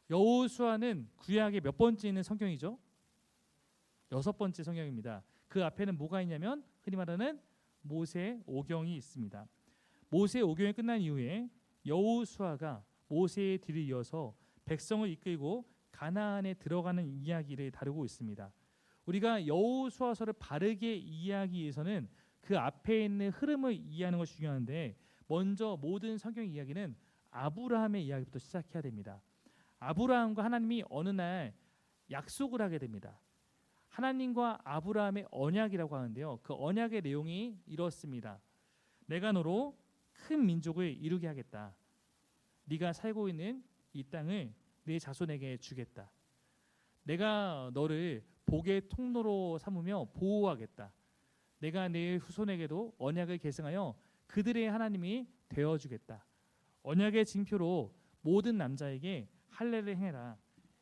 여호수아는 구약의 몇 번째 있는 성경이죠? 6번째 성경입니다. 그 앞에는 뭐가 있냐면 흔히 말하는 모세오경이 있습니다. 모세오경이 끝난 이후에 여호수아가 모세의 뒤를 이어서 백성을 이끌고 가나안에 들어가는 이야기를 다루고 있습니다. 우리가 여호수아서를 바르게 이해하기 위해서는 그 앞에 있는 흐름을 이해하는 것이 중요한데, 먼저 모든 성경 이야기는 아브라함의 이야기부터 시작해야 됩니다. 아브라함과 하나님이 어느 날 약속을 하게 됩니다. 하나님과 아브라함의 언약이라고 하는데요, 그 언약의 내용이 이렇습니다. 내가 너로 큰 민족을 이루게 하겠다. 네가 살고 있는 이 땅을 네 자손에게 주겠다. 내가 너를 복의 통로로 삼으며 보호하겠다. 내가 네 후손에게도 언약을 계승하여 그들의 하나님이 되어주겠다. 언약의 징표로 모든 남자에게 할례를 행해라.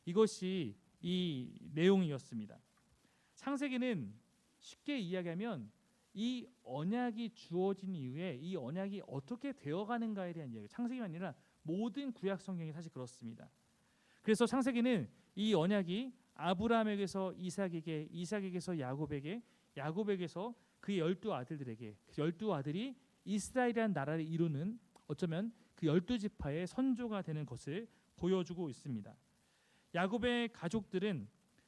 이것이 이 내용이었습니다. 창세기는 쉽게 이야기하면 이 언약이 주어진 이후에 이 언약이 어떻게 되어가는가에 대한 이야기. 창세기가 아니라 모든 구약 성경이 사실 그렇습니다. 그래서 창세기는 이 언약이 아브라함에게서 이삭에게, 이삭에게서 야곱에게, 야곱에게서 그의 12아들들에게, 그 12아들이 이스라엘이라는 나라를 이루는, 어쩌면 그 12지파의 선조가 되는 것을 보여주고 있습니다. 야곱의 가족들은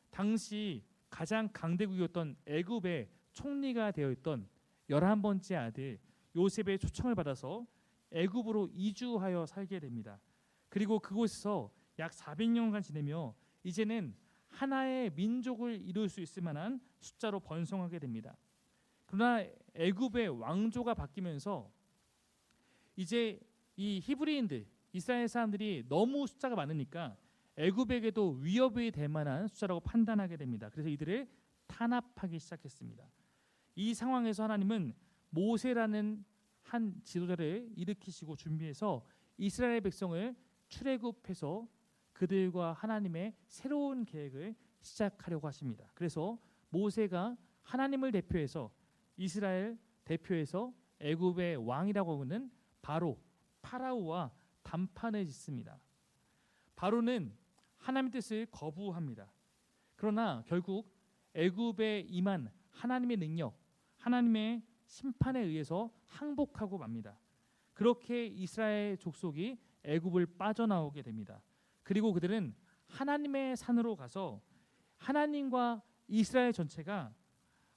당시 가장 강대국이었던 애굽의 총리가 되어 있던 11번째 아들 요셉의 초청을 받아서 애굽으로 이주하여 살게 됩니다. 그리고 그곳에서 약 400년간 지내며 이제는 하나의 민족을 이룰 수 있을 만한 숫자로 번성하게 됩니다. 그러나 애굽의 왕조가 바뀌면서 이제 이 히브리인들, 이스라엘 사람들이 너무 숫자가 많으니까 애굽에게도 위협이 될 만한 숫자라고 판단하게 됩니다. 그래서 이들을 탄압하기 시작했습니다. 이 상황에서 하나님은 모세라는 한 지도자를 일으키시고 준비해서 이스라엘 백성을 출애굽해서 그들과 하나님의 새로운 계획을 시작하려고 하십니다. 그래서 모세가 하나님을 대표해서, 이스라엘 대표해서 애굽의 왕이라고 하는 파라오와 담판을 짓습니다. 바로는 하나님의 뜻을 거부합니다. 그러나 결국 애굽에 임한 하나님의 능력, 하나님의 심판에 의해서 항복하고 맙니다. 그렇게 이스라엘 족속이 애굽을 빠져나오게 됩니다. 그리고 그들은 하나님의 산으로 가서 하나님과 이스라엘 전체가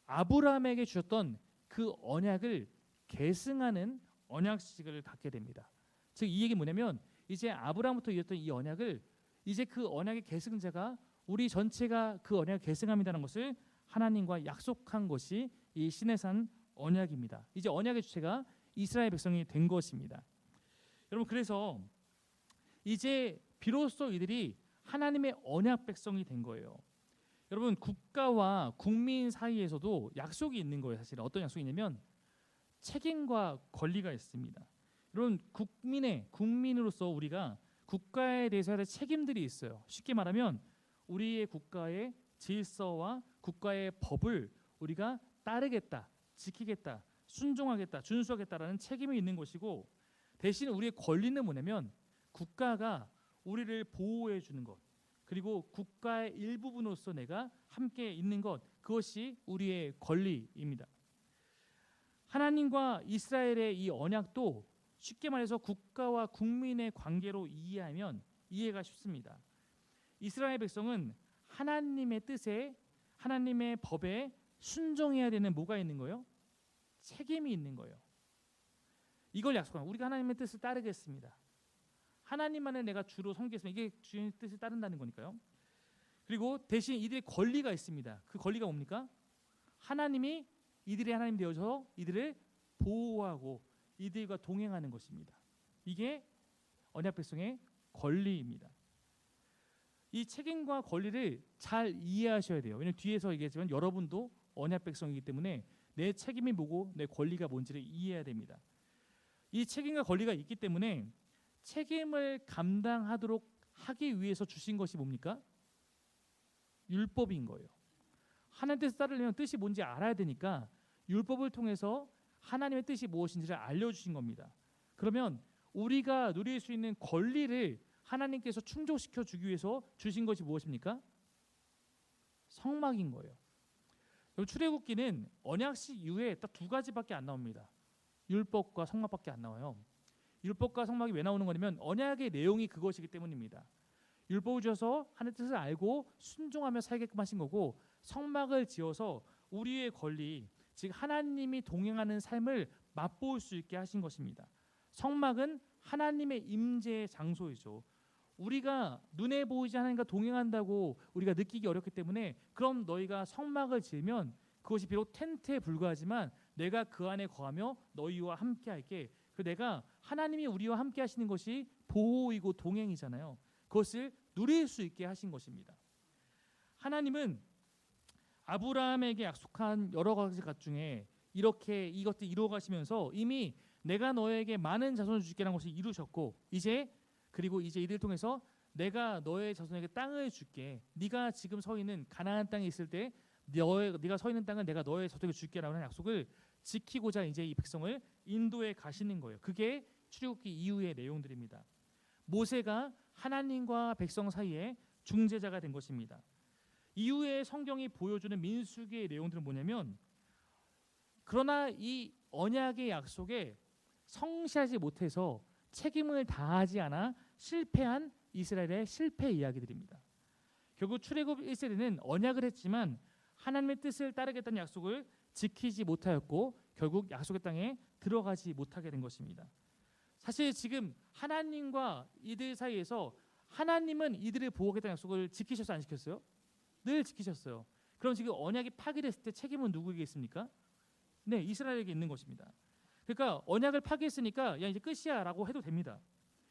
아브라함에게 주셨던 그 언약을 계승하는 언약식을 갖게 됩니다. 즉 이 얘기 뭐냐면, 이제 아브라함부터 이었던 이 언약을, 이제 그 언약의 계승자가 우리 전체가 그 언약을 계승합니다라는 것을 하나님과 약속한 것이 이 시내산 언약입니다. 이제 언약의 주체가 이스라엘 백성이 된 것입니다. 여러분, 그래서 이제 비로소 이들이 하나님의 언약 백성이 된 거예요. 여러분, 국가와 국민 사이에서도 약속이 있는 거예요. 사실 어떤 약속이 있냐면 책임과 권리가 있습니다. 여러분, 국민으로서 우리가 국가에 대해서 해야 될 책임들이 있어요. 쉽게 말하면 우리의 국가의 질서와 국가의 법을 우리가 따르겠다, 지키겠다, 순종하겠다, 준수하겠다라는 책임이 있는 것이고, 대신 우리의 권리는 뭐냐면 국가가 우리를 보호해 주는 것, 그리고 국가의 일부분으로서 내가 함께 있는 것, 그것이 우리의 권리입니다. 하나님과 이스라엘의 이 언약도 쉽게 말해서 국가와 국민의 관계로 이해하면 이해가 쉽습니다. 이스라엘 백성은 하나님의 뜻에, 하나님의 법에 순종해야 되는 뭐가 있는 거예요? 책임이 있는 거예요. 이걸 약속하는, 우리가 하나님의 뜻을 따르겠습니다. 하나님만을 내가 주로 섬기겠습니다. 이게 주님의 뜻을 따른다는 거니까요. 그리고 대신 이들의 권리가 있습니다. 그 권리가 뭡니까? 하나님이 이들의 하나님 되어서 이들을 보호하고 이들과 동행하는 것입니다. 이게 언약 백성의 권리입니다. 이 책임과 권리를 잘 이해하셔야 돼요. 왜냐하면 뒤에서 얘기했지만 여러분도 언약 백성이기 때문에 내 책임이 뭐고 내 권리가 뭔지를 이해해야 됩니다. 이 책임과 권리가 있기 때문에 책임을 감당하도록 하기 위해서 주신 것이 뭡니까? 율법인 거예요. 하나님의 뜻을 따르려면 뜻이 뭔지 알아야 되니까 율법을 통해서 하나님의 뜻이 무엇인지를 알려주신 겁니다. 그러면 우리가 누릴 수 있는 권리를 하나님께서 충족시켜 주기 위해서 주신 것이 무엇입니까? 성막인 거예요. 출애굽기는 언약식 이후에 딱 두 가지밖에 안 나옵니다. 율법과 성막밖에 안 나와요. 율법과 성막이 왜 나오는 거냐면 언약의 내용이 그것이기 때문입니다. 율법을 주셔서 하나님의 뜻을 알고 순종하며 살게끔 하신 거고, 성막을 지어서 우리의 권리, 즉 하나님이 동행하는 삶을 맛볼 수 있게 하신 것입니다. 성막은 하나님의 임재의 장소이죠. 우리가 눈에 보이지 하나님과 동행한다고 우리가 느끼기 어렵기 때문에, 그럼 너희가 성막을 지으면 그것이 비록 텐트에 불과하지만 내가 그 안에 거하며 너희와 함께 할게. 내가 하나님이 우리와 함께 하시는 것이 보호이고 동행이잖아요. 그것을 누릴 수 있게 하신 것입니다. 하나님은 아브라함에게 약속한 여러 가지 것 중에 이렇게 이것들 이루어 가시면서 이미 내가 너에게 많은 자손을 줄게라는 것을 이루셨고, 그리고 이제 이들을 통해서 내가 너의 자손에게 땅을 줄게. 네가 지금 서 있는 가나안 땅에 있을 때 네가 서 있는 땅을 내가 너의 자손에게 줄게라는 하는 약속을 지키고자 이제 이 백성을 인도에 가시는 거예요. 그게 출애굽기 이후의 내용들입니다. 모세가 하나님과 백성 사이에 중재자가 된 것입니다. 이후에 성경이 보여주는 민수기의 내용들은 뭐냐면, 그러나 이 언약의 약속에 성실하지 못해서 책임을 다하지 않아 실패한 이스라엘의 실패 이야기들입니다. 결국 출애굽 1세대는 언약을 했지만 하나님의 뜻을 따르겠다는 약속을 지키지 못하였고 결국 약속의 땅에 들어가지 못하게 된 것입니다. 사실 지금 하나님과 이들 사이에서 하나님은 이들을 보호하겠다는 약속을 지키셨어요, 안 지켰어요? 늘 지키셨어요. 그럼 지금 언약이 파괴됐을 때 책임은 누구에게 있습니까? 네, 이스라엘에게 있는 것입니다. 그러니까 언약을 파괴했으니까 야 이제 끝이야라고 해도 됩니다.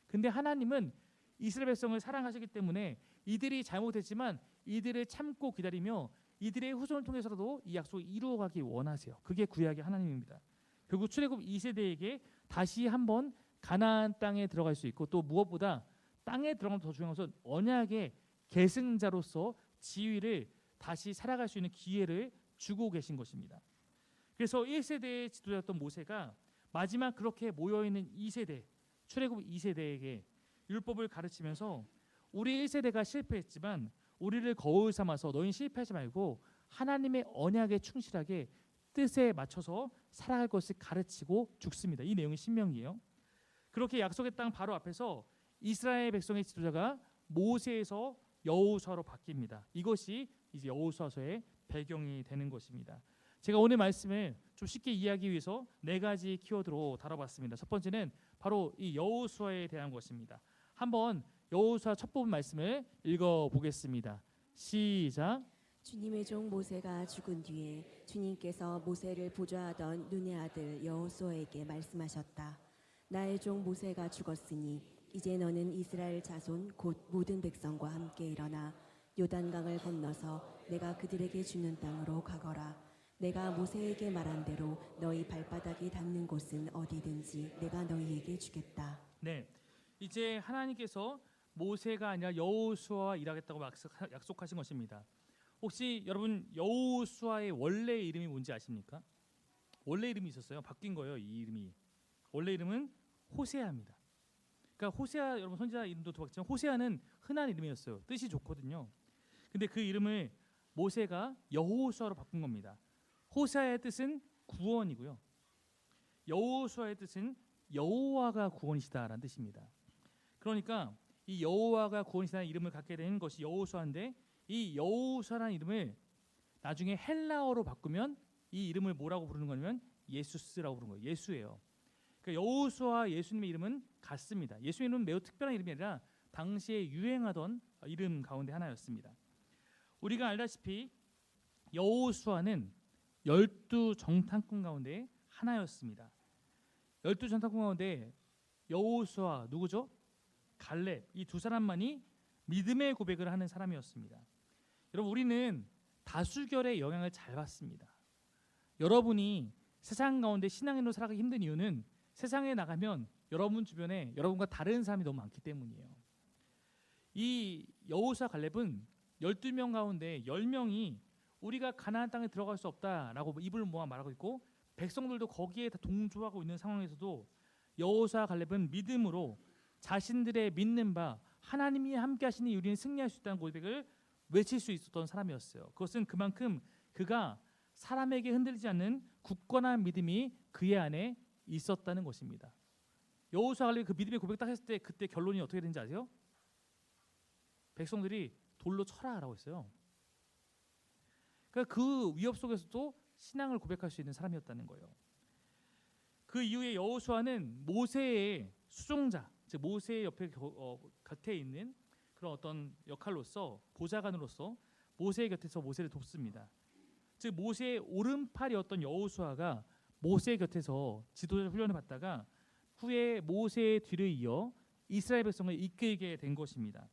근데 하나님은 이스라엘 백성을 사랑하시기 때문에 이들이 잘못했지만 이들을 참고 기다리며 이들의 후손을 통해서라도 이 약속을 이루어가기 원하세요. 그게 구약의 하나님입니다. 결국 출애굽 2세대에게 다시 한번 가나안 땅에 들어갈 수 있고, 또 무엇보다 땅에 들어가면 더 중요한 것은 언약의 계승자로서 지위를 다시 살아갈 수 있는 기회를 주고 계신 것입니다. 그래서 1세대의 지도자였던 모세가 마지막 그렇게 모여있는 2세대, 출애굽 2세대에게 율법을 가르치면서 우리 1세대가 실패했지만 우리를 거울 삼아서 너희는 실패하지 말고 하나님의 언약에 충실하게 뜻에 맞춰서 살아갈 것을 가르치고 죽습니다. 이 내용이 신명기예요. 그렇게 약속의 땅 바로 앞에서 이스라엘 백성의 지도자가 모세에서 여호수아로 바뀝니다. 이것이 이제 여호수아서의 배경이 되는 것입니다. 제가 오늘 말씀을 좀 쉽게 이해하기 위해서 4가지 키워드로 다뤄봤습니다. 첫 번째는 바로 이 여호수아에 대한 것입니다. 한번 여호수아 첫 부분 말씀을 읽어보겠습니다. 시작. 주님의 종 모세가 죽은 뒤에 주님께서 모세를 보좌하던 눈의 아들 여호수아에게 말씀하셨다. 나의 종 모세가 죽었으니 이제 너는 이스라엘 자손 곧 모든 백성과 함께 일어나 요단강을 건너서 내가 그들에게 주는 땅으로 가거라. 내가 모세에게 말한 대로 너희 발바닥이 닿는 곳은 어디든지 내가 너희에게 주겠다. 네, 이제 하나님께서 모세가 아니라 여호수아와 일하겠다고 약속하신 것입니다. 혹시 여러분 여호수아의 원래 이름이 뭔지 아십니까? 원래 이름이 있었어요. 바뀐 거예요. 이 이름이 원래 이름은 호세아입니다. 그러니까 호세아, 여러분 선지자 이름도 바뀌지만 호세아는 흔한 이름이었어요. 뜻이 좋거든요. 근데 그 이름을 모세가 여호수아로 바꾼 겁니다. 호세아의 뜻은 구원이고요. 여호수아의 뜻은 여호와가 구원이시다라는 뜻입니다. 그러니까 이 여호와가 구원이시다는 이름을 갖게 된 것이 여호수아인데, 이 여호수아라는 이름을 나중에 헬라어로 바꾸면 이 이름을 뭐라고 부르는 거냐면 예수스라고 부르는 거예요. 예수예요. 그러니까 여호수아와 예수님의 이름은 같습니다. 예수님의 이름은 매우 특별한 이름이 아니라 당시에 유행하던 이름 가운데 하나였습니다. 우리가 알다시피 여호수아는 12정탐꾼 가운데 하나였습니다. 12정탐꾼 가운데 여호수아 누구죠? 갈렙, 이 두 사람만이 믿음의 고백을 하는 사람이었습니다. 여러분, 우리는 다수결의 영향을 잘 받습니다. 여러분이 세상 가운데 신앙인으로 살아가기 힘든 이유는 세상에 나가면 여러분 주변에 여러분과 다른 사람이 너무 많기 때문이에요. 이 여호수아 갈렙은 12명 가운데 10명이 우리가 가나안 땅에 들어갈 수 없다라고 입을 모아 말하고 있고, 백성들도 거기에 다 동조하고 있는 상황에서도 여호수아 갈렙은 믿음으로 자신들의 믿는 바 하나님이 함께 하시니 우리는 승리할 수 있다는 고백을 외칠 수 있었던 사람이었어요. 그것은 그만큼 그가 사람에게 흔들리지 않는 굳건한 믿음이 그의 안에 있었다는 것입니다. 여호수아가 그 믿음의 고백 딱 했을 때 그때 결론이 어떻게 되는지 아세요? 백성들이 돌로 쳐라라고 했어요. 그러니까 그 위협 속에서도 신앙을 고백할 수 있는 사람이었다는 거예요. 그 이후에 여호수아는 모세의 수종자, 즉 모세의 옆에 곁에 있는 그런 어떤 역할로서 보좌관으로서 모세의 곁에서 모세를 돕습니다. 즉 모세의 오른팔이었던 여호수아가 모세의 곁에서 지도자 훈련을 받다가 후에 모세의 뒤를 이어 이스라엘 백성을 이끌게 된 것입니다.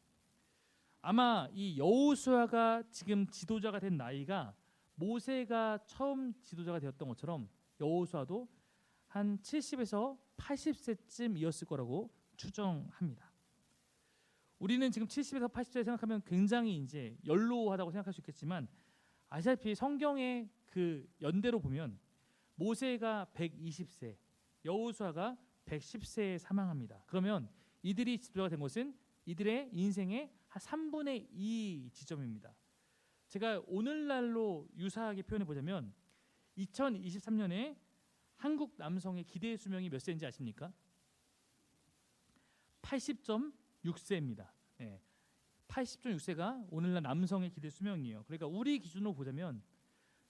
아마 이 여호수아가 지금 지도자가 된 나이가 모세가 처음 지도자가 되었던 것처럼 여호수아도 한 70에서 80세쯤이었을 거라고 추정합니다. 우리는 지금 70에서 80세 생각하면 굉장히 이제 연로하다고 생각할 수 있겠지만 아시다시피 성경의 그 연대로 보면 모세가 120세, 여호수아가 110세에 사망합니다. 그러면 이들이 지도자가 된 것은 이들의 인생의 한 3분의 2 지점입니다. 제가 오늘날로 유사하게 표현해 보자면 2023년에 한국 남성의 기대 수명이 몇 세인지 아십니까? 80.6세입니다. 네. 80.6세가 오늘날 남성의 기대 수명이에요. 그러니까 우리 기준으로 보자면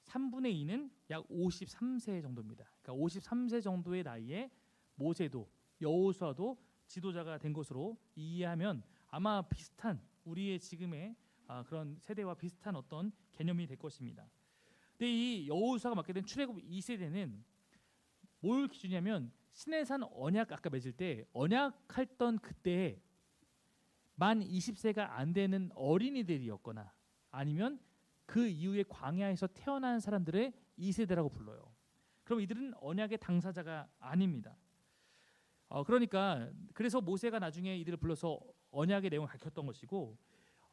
3분의 2는 약 53세 정도입니다. 그러니까 53세 정도의 나이에 모세도 여호수아도 지도자가 된 것으로 이해하면 아마 비슷한 우리의 지금의 그런 세대와 비슷한 어떤 개념이 될 것입니다. 근데 이 여호수아가 맡게 된 출애굽 2세대는 뭘 기준이냐면 시내산 언약 아까 맺을 때 언약했던 그때에 만 20세가 안 되는 어린이들이었거나 아니면 그 이후에 광야에서 태어난 사람들의 2세대라고 불러요. 그럼 이들은 언약의 당사자가 아닙니다. 그러니까 그래서 모세가 나중에 이들을 불러서 언약의 내용을 가르쳤던 것이고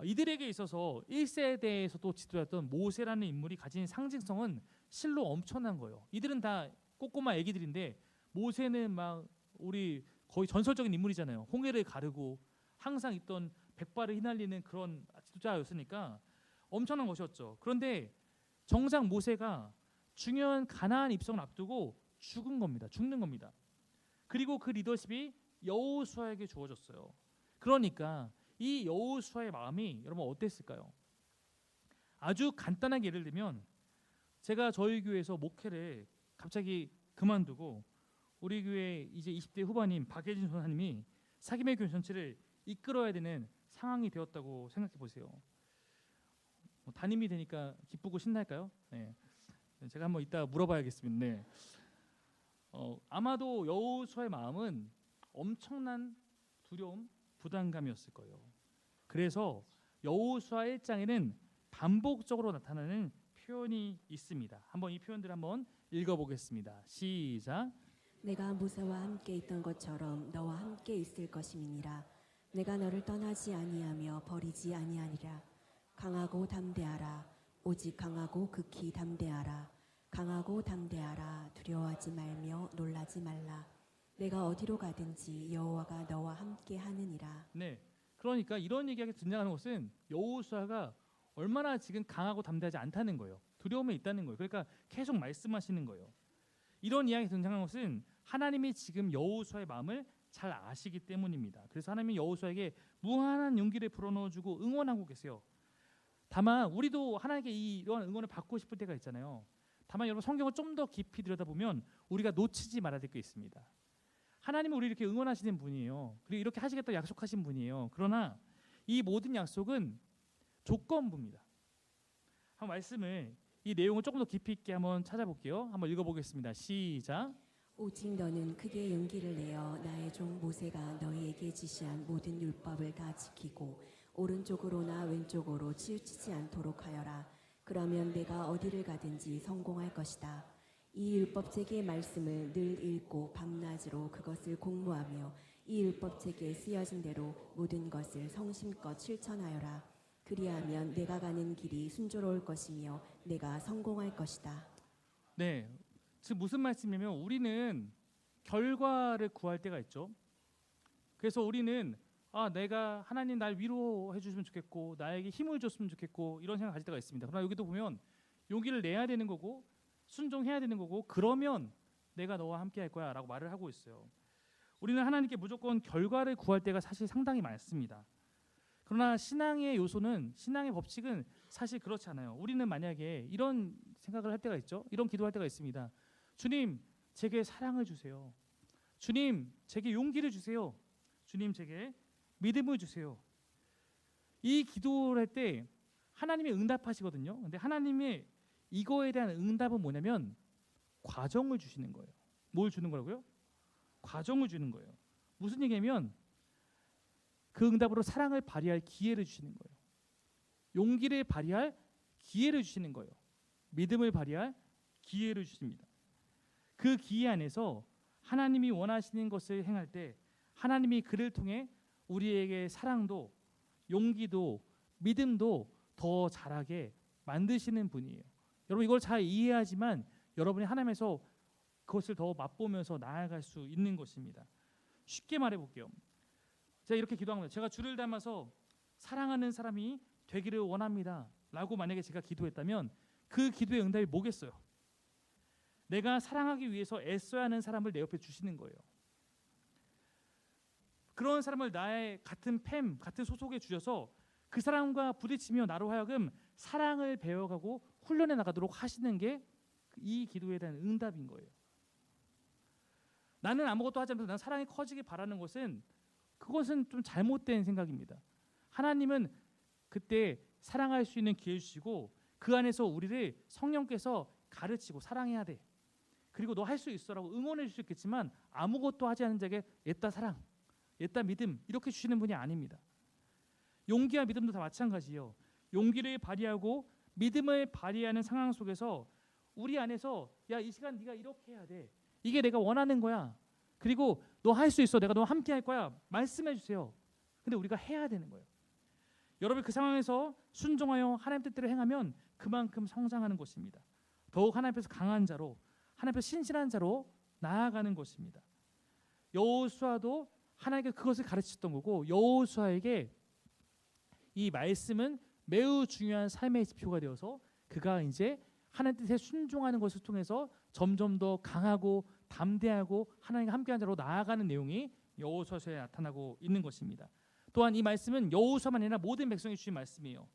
이들에게 있어서 1세대에서도 지도했던 모세라는 인물이 가진 상징성은 실로 엄청난 거예요. 이들은 다 꼬꼬마 애기들인데 모세는 막 우리 거의 전설적인 인물이잖아요. 홍해를 가르고 항상 있던 백발을 휘날리는 그런 지도자였으니까 엄청난 것이었죠. 그런데 정작 모세가 중요한 가나안 입성을 앞두고 죽는 겁니다. 그리고 그 리더십이 여호수아에게 주어졌어요. 그러니까 이 여호수아의 마음이 여러분 어땠을까요? 아주 간단하게 예를 들면 제가 저희 교회에서 목회를 갑자기 그만두고 우리 교회 이제 20대 후반인 박예진 전사님이 사김의 교회 전체를 이끌어야 되는 상황이 되었다고 생각해 보세요. 담임이 되니까 기쁘고 신날까요? 네. 제가 한번 이따 물어봐야겠습니다. 네. 아마도 여호수아의 마음은 엄청난 두려움, 부담감이었을 거예요. 그래서 여호수아 1장에는 반복적으로 나타나는 표현이 있습니다. 한번 이 표현들 한번 읽어보겠습니다. 시작. 내가 모세와 함께 있던 것처럼 너와 함께 있을 것임이니라. 내가 너를 떠나지 아니하며 버리지 아니하리라. 강하고 담대하라. 오직 강하고 극히 담대하라. 강하고 담대하라. 두려워하지 말며 놀라지 말라. 내가 어디로 가든지 여호와가 너와 함께 하느니라. 네, 그러니까 이런 얘기가 등장하는 것은 여호수아가 얼마나 지금 강하고 담대하지 않다는 거예요. 두려움에 있다는 거예요. 그러니까 계속 말씀하시는 거예요. 이런 이야기 등장하는 것은 하나님이 지금 여호수아의 마음을 잘 아시기 때문입니다. 그래서 하나님이 여호수아에게 무한한 용기를 불어넣어주고 응원하고 계세요. 다만 우리도 하나님께 이런 응원을 받고 싶을 때가 있잖아요. 다만 여러분 성경을 좀 더 깊이 들여다보면 우리가 놓치지 말아야 될 게 있습니다. 하나님은 우리 이렇게 응원하시는 분이에요. 그리고 이렇게 하시겠다고 약속하신 분이에요. 그러나 이 모든 약속은 조건부입니다. 한번 말씀을 이 내용을 조금 더 깊이 있게 한번 찾아볼게요. 한번 읽어보겠습니다. 시작. 오직 너는 크게 용기를 내어 나의 종 모세가 너희에게 지시한 모든 율법을 다 지키고 오른쪽으로나 왼쪽으로 치우치지 않도록 하여라. 그러면 내가 어디를 가든지 성공할 것이다. 이 율법책의 말씀을 늘 읽고 밤낮으로 그것을 공부하며 이 율법책에 쓰여진 대로 모든 것을 성심껏 실천하여라. 그리하면 내가 가는 길이 순조로울 것이며 내가 성공할 것이다. 네, 지금 무슨 말씀이냐면 우리는 결과를 구할 때가 있죠. 그래서 우리는 내가 하나님 날 위로해 주시면 좋겠고 나에게 힘을 줬으면 좋겠고 이런 생각 가질 때가 있습니다. 그러나 여기도 보면 용기를 내야 되는 거고 순종해야 되는 거고 그러면 내가 너와 함께 할 거야 라고 말을 하고 있어요. 우리는 하나님께 무조건 결과를 구할 때가 사실 상당히 많습니다. 그러나 신앙의 요소는, 신앙의 법칙은 사실 그렇지 않아요. 우리는 만약에 이런 생각을 할 때가 있죠. 이런 기도할 때가 있습니다. 주님, 제게 사랑을 주세요. 주님, 제게 용기를 주세요. 주님, 제게 믿음을 주세요. 이 기도를 할 때 하나님이 응답하시거든요. 근데 하나님의 이거에 대한 응답은 뭐냐면 과정을 주시는 거예요. 뭘 주는 거라고요? 과정을 주는 거예요. 무슨 얘기냐면 그 응답으로 사랑을 발휘할 기회를 주시는 거예요. 용기를 발휘할 기회를 주시는 거예요. 믿음을 발휘할 기회를 주십니다. 그 기회 안에서 하나님이 원하시는 것을 행할 때 하나님이 그를 통해 우리에게 사랑도 용기도 믿음도 더 자라게 만드시는 분이에요. 여러분 이걸 잘 이해하지만 여러분이 하나님에서 그것을 더 맛보면서 나아갈 수 있는 것입니다. 쉽게 말해 볼게요. 제가 이렇게 기도한 겁니다. 제가 주를 닮아서 사랑하는 사람이 되기를 원합니다 라고 만약에 제가 기도했다면 그 기도의 응답이 뭐겠어요? 내가 사랑하기 위해서 애써야 하는 사람을 내 옆에 주시는 거예요. 그런 사람을 나의 같은 팸, 같은 소속에 주셔서 그 사람과 부딪히며 나로 하여금 사랑을 배워가고 훈련해 나가도록 하시는 게 이 기도에 대한 응답인 거예요. 나는 아무것도 하지 않아도 난 사랑이 커지길 바라는 것은 그것은 좀 잘못된 생각입니다. 하나님은 그때 사랑할 수 있는 기회를 주시고 그 안에서 우리를 성령께서 가르치고 사랑해야 돼. 그리고 너 할 수 있어라고 응원해 줄 수 있겠지만 아무것도 하지 않은 자에게 옛다 사랑, 옛다 믿음 이렇게 주시는 분이 아닙니다. 용기와 믿음도 다 마찬가지예요. 용기를 발휘하고 믿음을 발휘하는 상황 속에서 우리 안에서 야, 이 시간 네가 이렇게 해야 돼. 이게 내가 원하는 거야. 그리고 너 할 수 있어. 내가 너와 함께 할 거야. 말씀해 주세요. 근데 우리가 해야 되는 거예요. 여러분 그 상황에서 순종하여 하나님 뜻대로 행하면 그만큼 성장하는 것입니다. 더욱 하나님 앞에서 강한 자로 하나님 앞에서 신실한 자로 나아가는 것입니다. 여호수아도 하나님께 그것을 가르치셨던 거고 여호수아에게 이 말씀은 매우 중요한 삶의 지표가 되어서 그가 이제 하나님 뜻에 순종하는 것을 통해서 점점 더 강하고 담대하고 하나님과 함께한 자로 나아가는 내용이 여호수아서에 나타나고 있는 것입니다. 또한 이 말씀은 여호수아만 아니라 모든 백성이 주신 말씀이에요.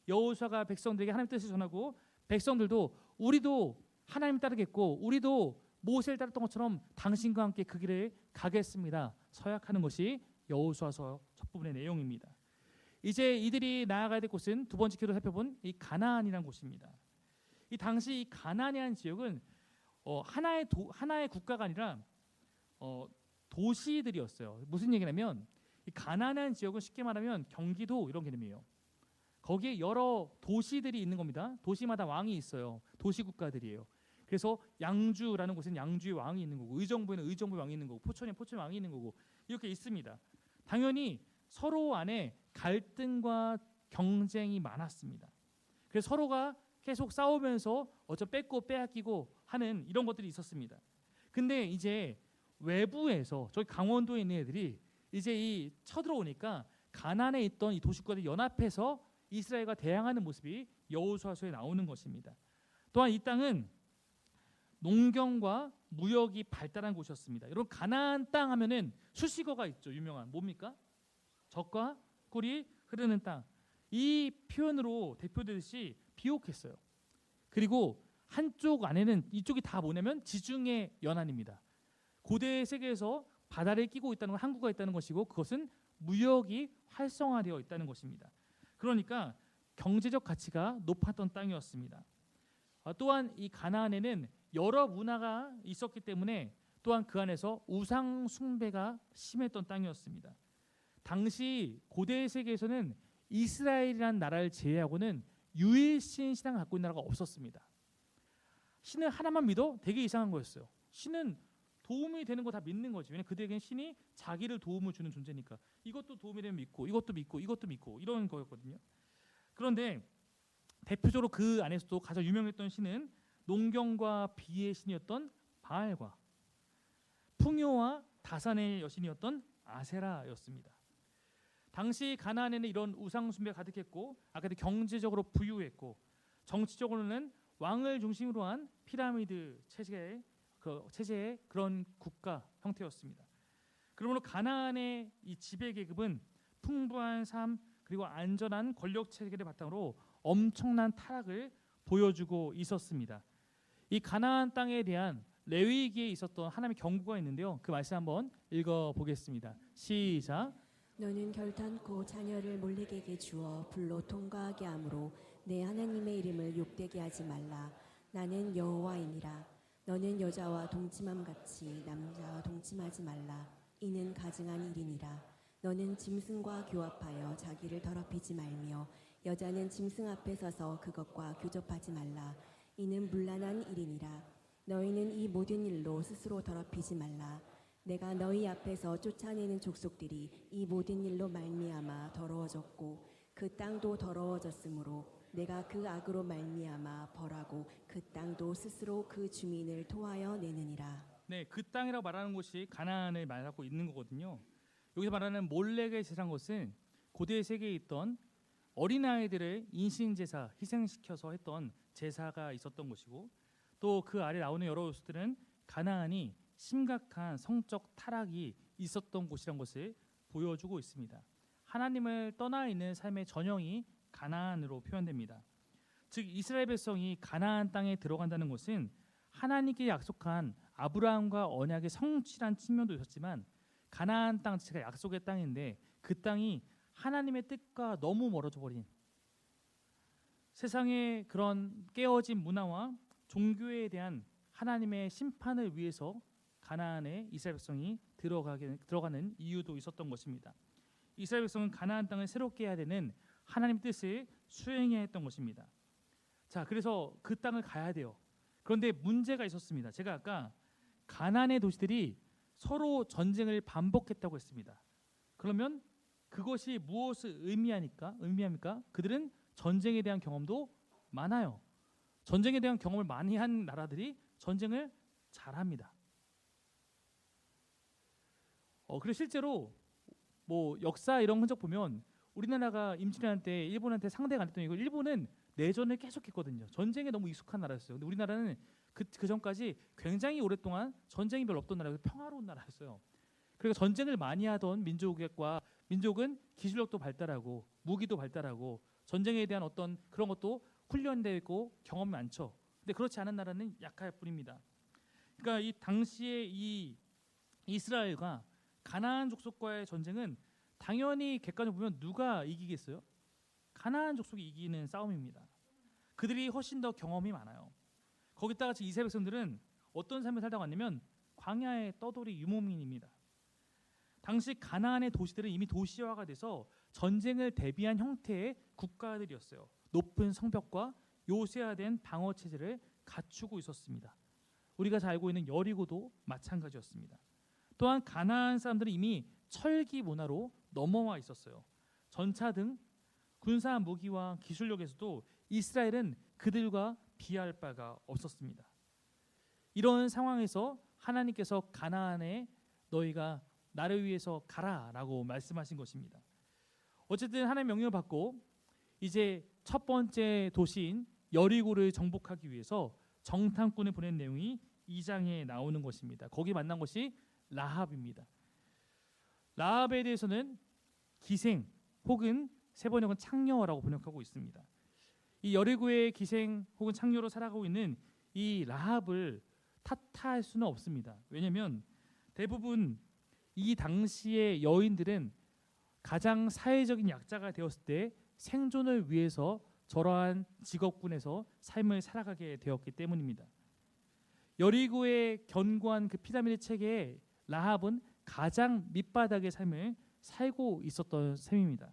여호수아가 백성들에게 하나님 뜻을 전하고 백성들도 우리도 하나님 따르겠고 우리도 모세를 따랐던 것처럼 당신과 함께 그 길을 가겠습니다. 서약하는 것이 여호수아서 첫 부분의 내용입니다. 이제 이들이 나아가야 될 곳은 두 번째 기도 살펴본 이 가나안이라는 곳입니다. 이 당시 이 가나안이라는 지역은 하나의 국가가 아니라 도시들이었어요. 무슨 얘기냐면 이 가나안이라는 지역은 쉽게 말하면 경기도 이런 개념이에요. 거기에 여러 도시들이 있는 겁니다. 도시마다 왕이 있어요. 도시 국가들이에요. 그래서 양주라는 곳은 양주의 왕이 있는 거고 의정부에는 의정부의 왕이 있는 거고 포천에 포천의 왕이 있는 거고 이렇게 있습니다. 당연히 서로 안에 갈등과 경쟁이 많았습니다. 그래서 서로가 계속 싸우면서 뺏고 빼앗기고 하는 이런 것들이 있었습니다. 근데 이제 외부에서 저기 강원도에 있는 애들이 이제 이 쳐들어오니까 가나안에 있던 이 도시국가들이 연합해서 이스라엘과 대항하는 모습이 여호수아서에 나오는 것입니다. 또한 이 땅은 농경과 무역이 발달한 곳이었습니다. 여러분 가나안 땅 하면은 수식어가 있죠. 유명한 뭡니까? 젖과 꿀이 흐르는 땅. 이 표현으로 대표되듯이 비옥했어요. 그리고 한쪽 안에는 이쪽이 다 뭐냐면 지중해 연안입니다. 고대 세계에서 바다를 끼고 있다는 건 항구가 있다는 것이고 그것은 무역이 활성화되어 있다는 것입니다. 그러니까 경제적 가치가 높았던 땅이었습니다. 또한 이 가나안에는 여러 문화가 있었기 때문에 또한 그 안에서 우상 숭배가 심했던 땅이었습니다. 당시 고대 세계에서는 이스라엘이라는 나라를 제외하고는 유일신 신앙을 갖고 있는 나라가 없었습니다. 신을 하나만 믿어? 되게 이상한 거였어요. 신은 도움이 되는 거 다 믿는 거지. 왜냐하면 그들에겐 신이 자기를 도움을 주는 존재니까 이것도 도움이 되면 믿고 이것도 믿고 이것도 믿고 이런 거였거든요. 그런데 대표적으로 그 안에서도 가장 유명했던 신은 농경과 비의 신이었던 바알과 풍요와 다산의 여신이었던 아세라였습니다. 당시 가나안에는 이런 우상 숭배가 가득했고, 아까도 경제적으로 부유했고, 정치적으로는 왕을 중심으로 한 피라미드 체제의 그런 국가 형태였습니다. 그러므로 가나안의 이 지배 계급은 풍부한 삶 그리고 안전한 권력 체계를 바탕으로 엄청난 타락을 보여주고 있었습니다. 이 가나안 땅에 대한 레위기에 있었던 하나님의 경고가 있는데요. 그 말씀 한번 읽어보겠습니다. 시작. 너는 결탄코 자녀를 몰렉에게 주어 불로 통과하게 하므로 내 하나님의 이름을 욕되게 하지 말라. 나는 여호와이니라. 너는 여자와 동침함 같이 남자와 동침하지 말라. 이는 가증한 일이니라. 너는 짐승과 교합하여 자기를 더럽히지 말며 여자는 짐승 앞에 서서 그것과 교접하지 말라. 이는 문란한 일이니라. 너희는 이 모든 일로 스스로 더럽히지 말라. 내가 너희 앞에서 쫓아내는 족속들이 이 모든 일로 말미암아 더러워졌고 그 땅도 더러워졌으므로 내가 그 악으로 말미암아 벌하고 그 땅도 스스로 그 주민을 토하여 내느니라. 네, 그 땅이라고 말하는 곳이 가나안을 말하고 있는 거거든요. 여기서 말하는 몰렉의 제사란 것은 고대 세계에 있던 어린아이들을 인신제사, 희생시켜서 했던 제사가 있었던 것이고, 또 그 아래 나오는 여러 요소들은 가나안이 심각한 성적 타락이 있었던 곳이란 것을 보여주고 있습니다. 하나님을 떠나 있는 삶의 전형이 가나안으로 표현됩니다. 즉 이스라엘 백성이 가나안 땅에 들어간다는 것은 하나님께 약속한 아브라함과 언약의 성취란 측면도 있었지만, 가나안 땅 자체가 약속의 땅인데 그 땅이 하나님의 뜻과 너무 멀어져 버린, 세상의 그런 깨어진 문화와 종교에 대한 하나님의 심판을 위해서 가나안에 이스라엘 백성이 들어가는 이유도 있었던 것입니다. 이스라엘 백성은 가나안 땅을 새롭게 해야 되는 하나님의 뜻을 수행해야 했던 것입니다. 자, 그래서 그 땅을 가야 돼요. 그런데 문제가 있었습니다. 제가 아까 가나안의 도시들이 서로 전쟁을 반복했다고 했습니다. 그러면 그것이 무엇을 의미합니까? 그들은 전쟁에 대한 경험도 많아요. 전쟁에 대한 경험을 많이 한 나라들이 전쟁을 잘합니다. 그리고 실제로 뭐 역사 이런 흔적 보면 우리나라가 임진왜란 때 일본한테 상대가 안 됐던 이거, 일본은 내전을 계속했거든요. 전쟁에 너무 익숙한 나라였어요. 근데 우리나라는 그 전까지 굉장히 오랫동안 전쟁이 별로 없던 나라였어요. 평화로운 나라였어요. 그러니까 전쟁을 많이 하던 민족은 기술력도 발달하고 무기도 발달하고 전쟁에 대한 어떤 그런 것도 훈련되어 있고 경험이 많죠. 근데 그렇지 않은 나라는 약할 뿐입니다. 그러니까 이 당시에 이 이스라엘과 가나안 족속과의 전쟁은 당연히 객관적으로 보면 누가 이기겠어요? 가나안 족속이 이기는 싸움입니다. 그들이 훨씬 더 경험이 많아요. 거기다가 이스라엘 백성들은 어떤 삶을 살다가 왔냐면 광야의 떠돌이 유목민입니다. 당시 가나안의 도시들은 이미 도시화가 돼서 전쟁을 대비한 형태의 국가들이었어요. 높은 성벽과 요새화된 방어 체제를 갖추고 있었습니다. 우리가 잘 알고 있는 여리고도 마찬가지였습니다. 또한 가나안 사람들은 이미 철기 문화로 넘어와 있었어요. 전차 등 군사 무기와 기술력에서도 이스라엘은 그들과 비할 바가 없었습니다. 이런 상황에서 하나님께서 가나안에 너희가 나를 위해서 가라라고 말씀하신 것입니다. 어쨌든 하나님의 명령을 받고 이제 첫 번째 도시인 여리고를 정복하기 위해서 정탐꾼을 보낸 내용이 2장에 나오는 것입니다. 거기 만난 것이 라합입니다. 라합에 대해서는 기생 혹은 세 번역은 창녀라고 번역하고 있습니다. 이 여리고의 기생 혹은 창녀로 살아가고 있는 이 라합을 탓할 수는 없습니다. 왜냐하면 대부분 이 당시의 여인들은 가장 사회적인 약자가 되었을 때 생존을 위해서 저러한 직업군에서 삶을 살아가게 되었기 때문입니다. 여리고의 견고한 그 피라미드 체계에 라합은 가장 밑바닥의 삶을 살고 있었던 셈입니다.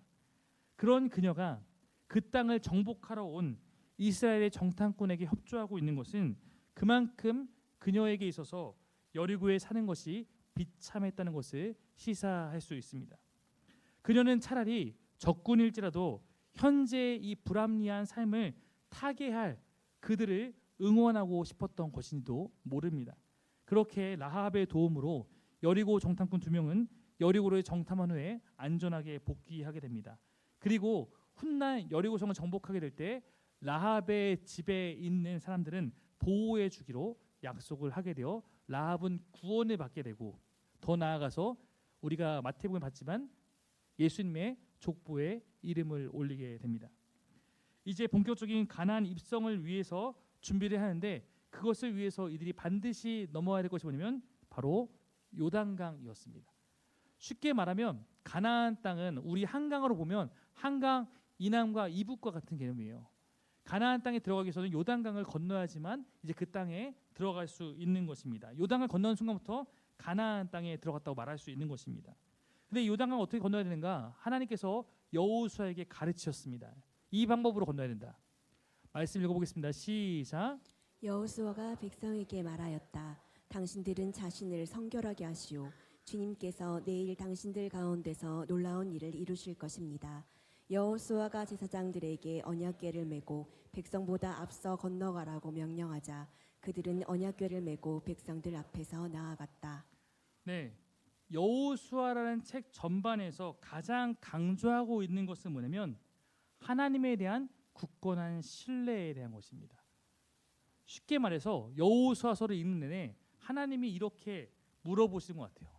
그런 그녀가 그 땅을 정복하러 온 이스라엘의 정탐꾼에게 협조하고 있는 것은 그만큼 그녀에게 있어서 여리고에 사는 것이 비참했다는 것을 시사할 수 있습니다. 그녀는 차라리 적군일지라도 현재 이 불합리한 삶을 타개할 그들을 응원하고 싶었던 것인지도 모릅니다. 그렇게 라합의 도움으로 여리고 정탐꾼 2명은 여리고를 정탐한 후에 안전하게 복귀하게 됩니다. 그리고 훗날 여리고성을 정복하게 될 때 라합의 집에 있는 사람들은 보호해 주기로 약속을 하게 되어 라합은 구원을 받게 되고, 더 나아가서 우리가 마태복음에 봤지만 예수님의 족보에 이름을 올리게 됩니다. 이제 본격적인 가나안 입성을 위해서 준비를 하는데, 그것을 위해서 이들이 반드시 넘어야 될 것이 뭐냐면 바로 요단강이었습니다. 쉽게 말하면 가나안 땅은 우리 한강으로 보면 한강 이남과 이북과 같은 개념이에요. 가나안 땅에 들어가기 위해서는 요단강을 건너야지만 이제 그 땅에 들어갈 수 있는 것입니다. 요단강을 건너는 순간부터 가나안 땅에 들어갔다고 말할 수 있는 것입니다. 근데 요단강을 어떻게 건너야 되는가? 하나님께서 여호수아에게 가르치셨습니다. 이 방법으로 건너야 된다. 말씀 읽어보겠습니다. 시작. 여호수아가 백성에게 말하였다. 당신들은 자신을 성결하게 하시오. 주님께서 내일 당신들 가운데서 놀라운 일을 이루실 것입니다. 여호수아가 제사장들에게 언약궤를 메고 백성보다 앞서 건너가라고 명령하자 그들은 언약궤를 메고 백성들 앞에서 나아갔다. 네, 여호수아라는 책 전반에서 가장 강조하고 있는 것은 뭐냐면 하나님에 대한 굳건한 신뢰에 대한 것입니다. 쉽게 말해서 여호수아서를 읽는 내내 하나님이 이렇게 물어보시는 것 같아요.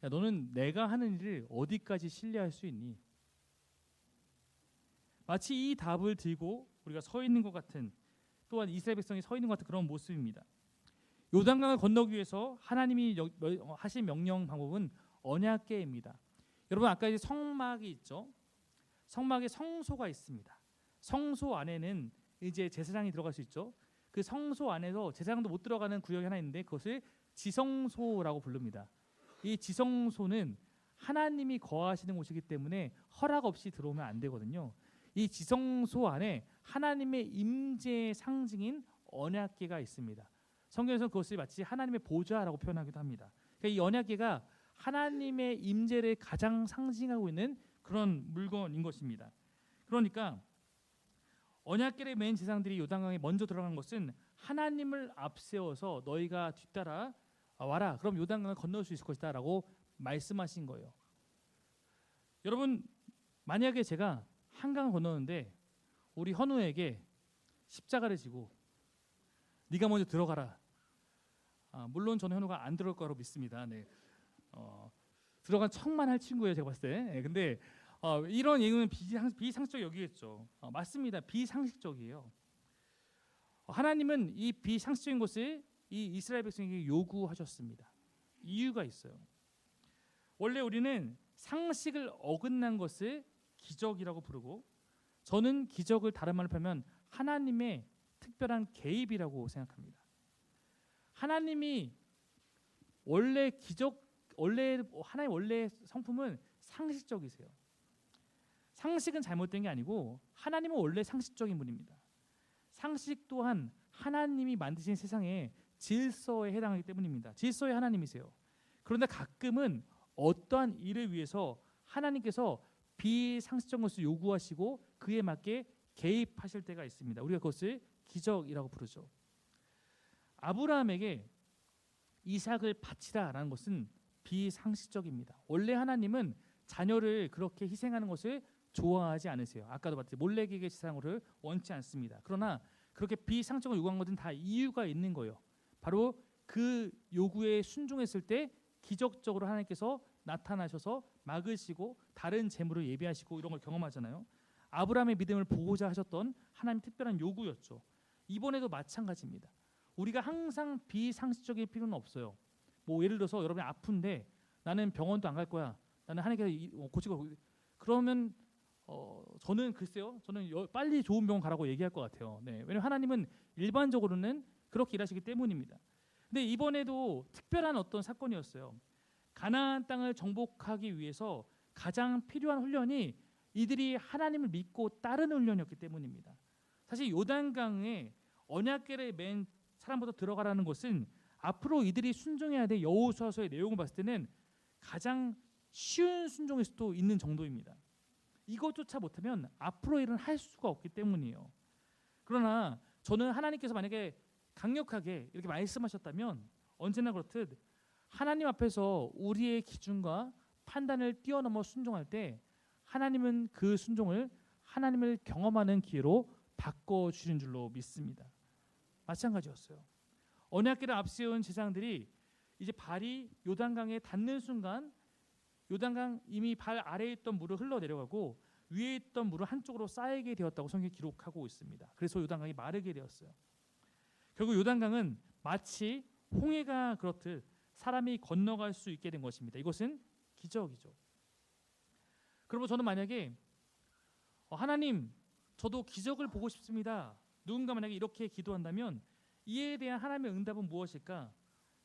야, 너는 내가 하는 일을 어디까지 신뢰할 수 있니? 마치 이 답을 들고 우리가 서 있는 것 같은, 또한 이스라엘 백성이 서 있는 것 같은 그런 모습입니다. 요단강을 건너기 위해서 하나님이 하신 명령 방법은 언약궤입니다. 여러분, 아까 이제 성막이 있죠. 성막에 성소가 있습니다. 성소 안에는 이제 제사장이 들어갈 수 있죠. 그 성소 안에서 제사장도 못 들어가는 구역이 하나 있는데 그것을 지성소라고 부릅니다. 이 지성소는 하나님이 거하시는 곳이기 때문에 허락 없이 들어오면 안 되거든요. 이 지성소 안에 하나님의 임재의 상징인 언약궤가 있습니다. 성경에서 그것을 마치 하나님의 보좌라고 표현하기도 합니다. 그러니까 이 언약궤가 하나님의 임재를 가장 상징하고 있는 그런 물건인 것입니다. 그러니까 언약궤를 맨 제사장들이 요단강에 먼저 들어간 것은 하나님을 앞세워서 너희가 뒤따라 와라. 그럼 요단강을 건널 수 있을 것이다라고 말씀하신 거예요. 여러분, 만약에 제가 한강을 건너는데 우리 현우에게 십자가를 지고 네가 먼저 들어가라. 물론 저는 현우가 안 들어갈 거라고 믿습니다. 네. 들어간 척만 할 친구예요, 제가 봤을 때. 네, 근데 이런 얘기는 비상식적 여기겠죠. 맞습니다. 비상식적이에요. 하나님은 이 비상식적인 것을 이 이스라엘 백성에게 요구하셨습니다. 이유가 있어요. 원래 우리는 상식을 어긋난 것을 기적이라고 부르고, 저는 기적을 다른 말로 표현하면 하나님의 특별한 개입이라고 생각합니다. 하나님이 하나의 원래 성품은 상식적이세요. 상식은 잘못된 게 아니고 하나님은 원래 상식적인 분입니다. 상식 또한 하나님이 만드신 세상의 질서에 해당하기 때문입니다. 질서의 하나님이세요. 그런데 가끔은 어떠한 일을 위해서 하나님께서 비상식적인 것을 요구하시고 그에 맞게 개입하실 때가 있습니다. 우리가 그것을 기적이라고 부르죠. 아브라함에게 이삭을 바치라라는 것은 비상식적입니다. 원래 하나님은 자녀를 그렇게 희생하는 것을 좋아하지 않으세요. 아까도 봤듯이 몰레기계 제사장을 원치 않습니다. 그러나 그렇게 비상식적으로 요구한 것은 다 이유가 있는 거예요. 바로 그 요구에 순종했을 때 기적적으로 하나님께서 나타나셔서 막으시고 다른 재물을 예비하시고 이런 걸 경험하잖아요. 아브라함의 믿음을 보고자 하셨던 하나님의 특별한 요구였죠. 이번에도 마찬가지입니다. 우리가 항상 비상식적일 필요는 없어요. 뭐 예를 들어서 여러분이 아픈데 나는 병원도 안 갈 거야. 나는 하나님께서 고치고, 그러면 저는 글쎄요. 저는 빨리 좋은 병원 가라고 얘기할 것 같아요. 네. 왜냐하면 하나님은 일반적으로는 그렇게 일하시기 때문입니다. 근데 이번에도 특별한 어떤 사건이었어요. 가나안 땅을 정복하기 위해서 가장 필요한 훈련이 이들이 하나님을 믿고 따르는 훈련이었기 때문입니다. 사실 요단강에 언약궤를 맨 사람부터 들어가라는 것은 앞으로 이들이 순종해야 될 여호수아서의 내용을 봤을 때는 가장 쉬운 순종일 수도 있는 정도입니다. 이것조차 못하면 앞으로 일은 할 수가 없기 때문이에요. 그러나 저는 하나님께서 만약에 강력하게 이렇게 말씀하셨다면 언제나 그렇듯 하나님 앞에서 우리의 기준과 판단을 뛰어넘어 순종할 때 하나님은 그 순종을 하나님을 경험하는 기회로 바꿔주신 줄로 믿습니다. 마찬가지였어요. 언약궤를 앞세운 제사장들이 이제 발이 요단강에 닿는 순간 요단강 이미 발 아래에 있던 물을 흘러내려가고 위에 있던 물은 한쪽으로 쌓이게 되었다고 성경이 기록하고 있습니다. 그래서 요단강이 마르게 되었어요. 결국 요단강은 마치 홍해가 그렇듯 사람이 건너갈 수 있게 된 것입니다. 이것은 기적이죠. 그러면 저는 만약에 하나님 저도 기적을 보고 싶습니다. 누군가 만약에 이렇게 기도한다면 이에 대한 하나님의 응답은 무엇일까?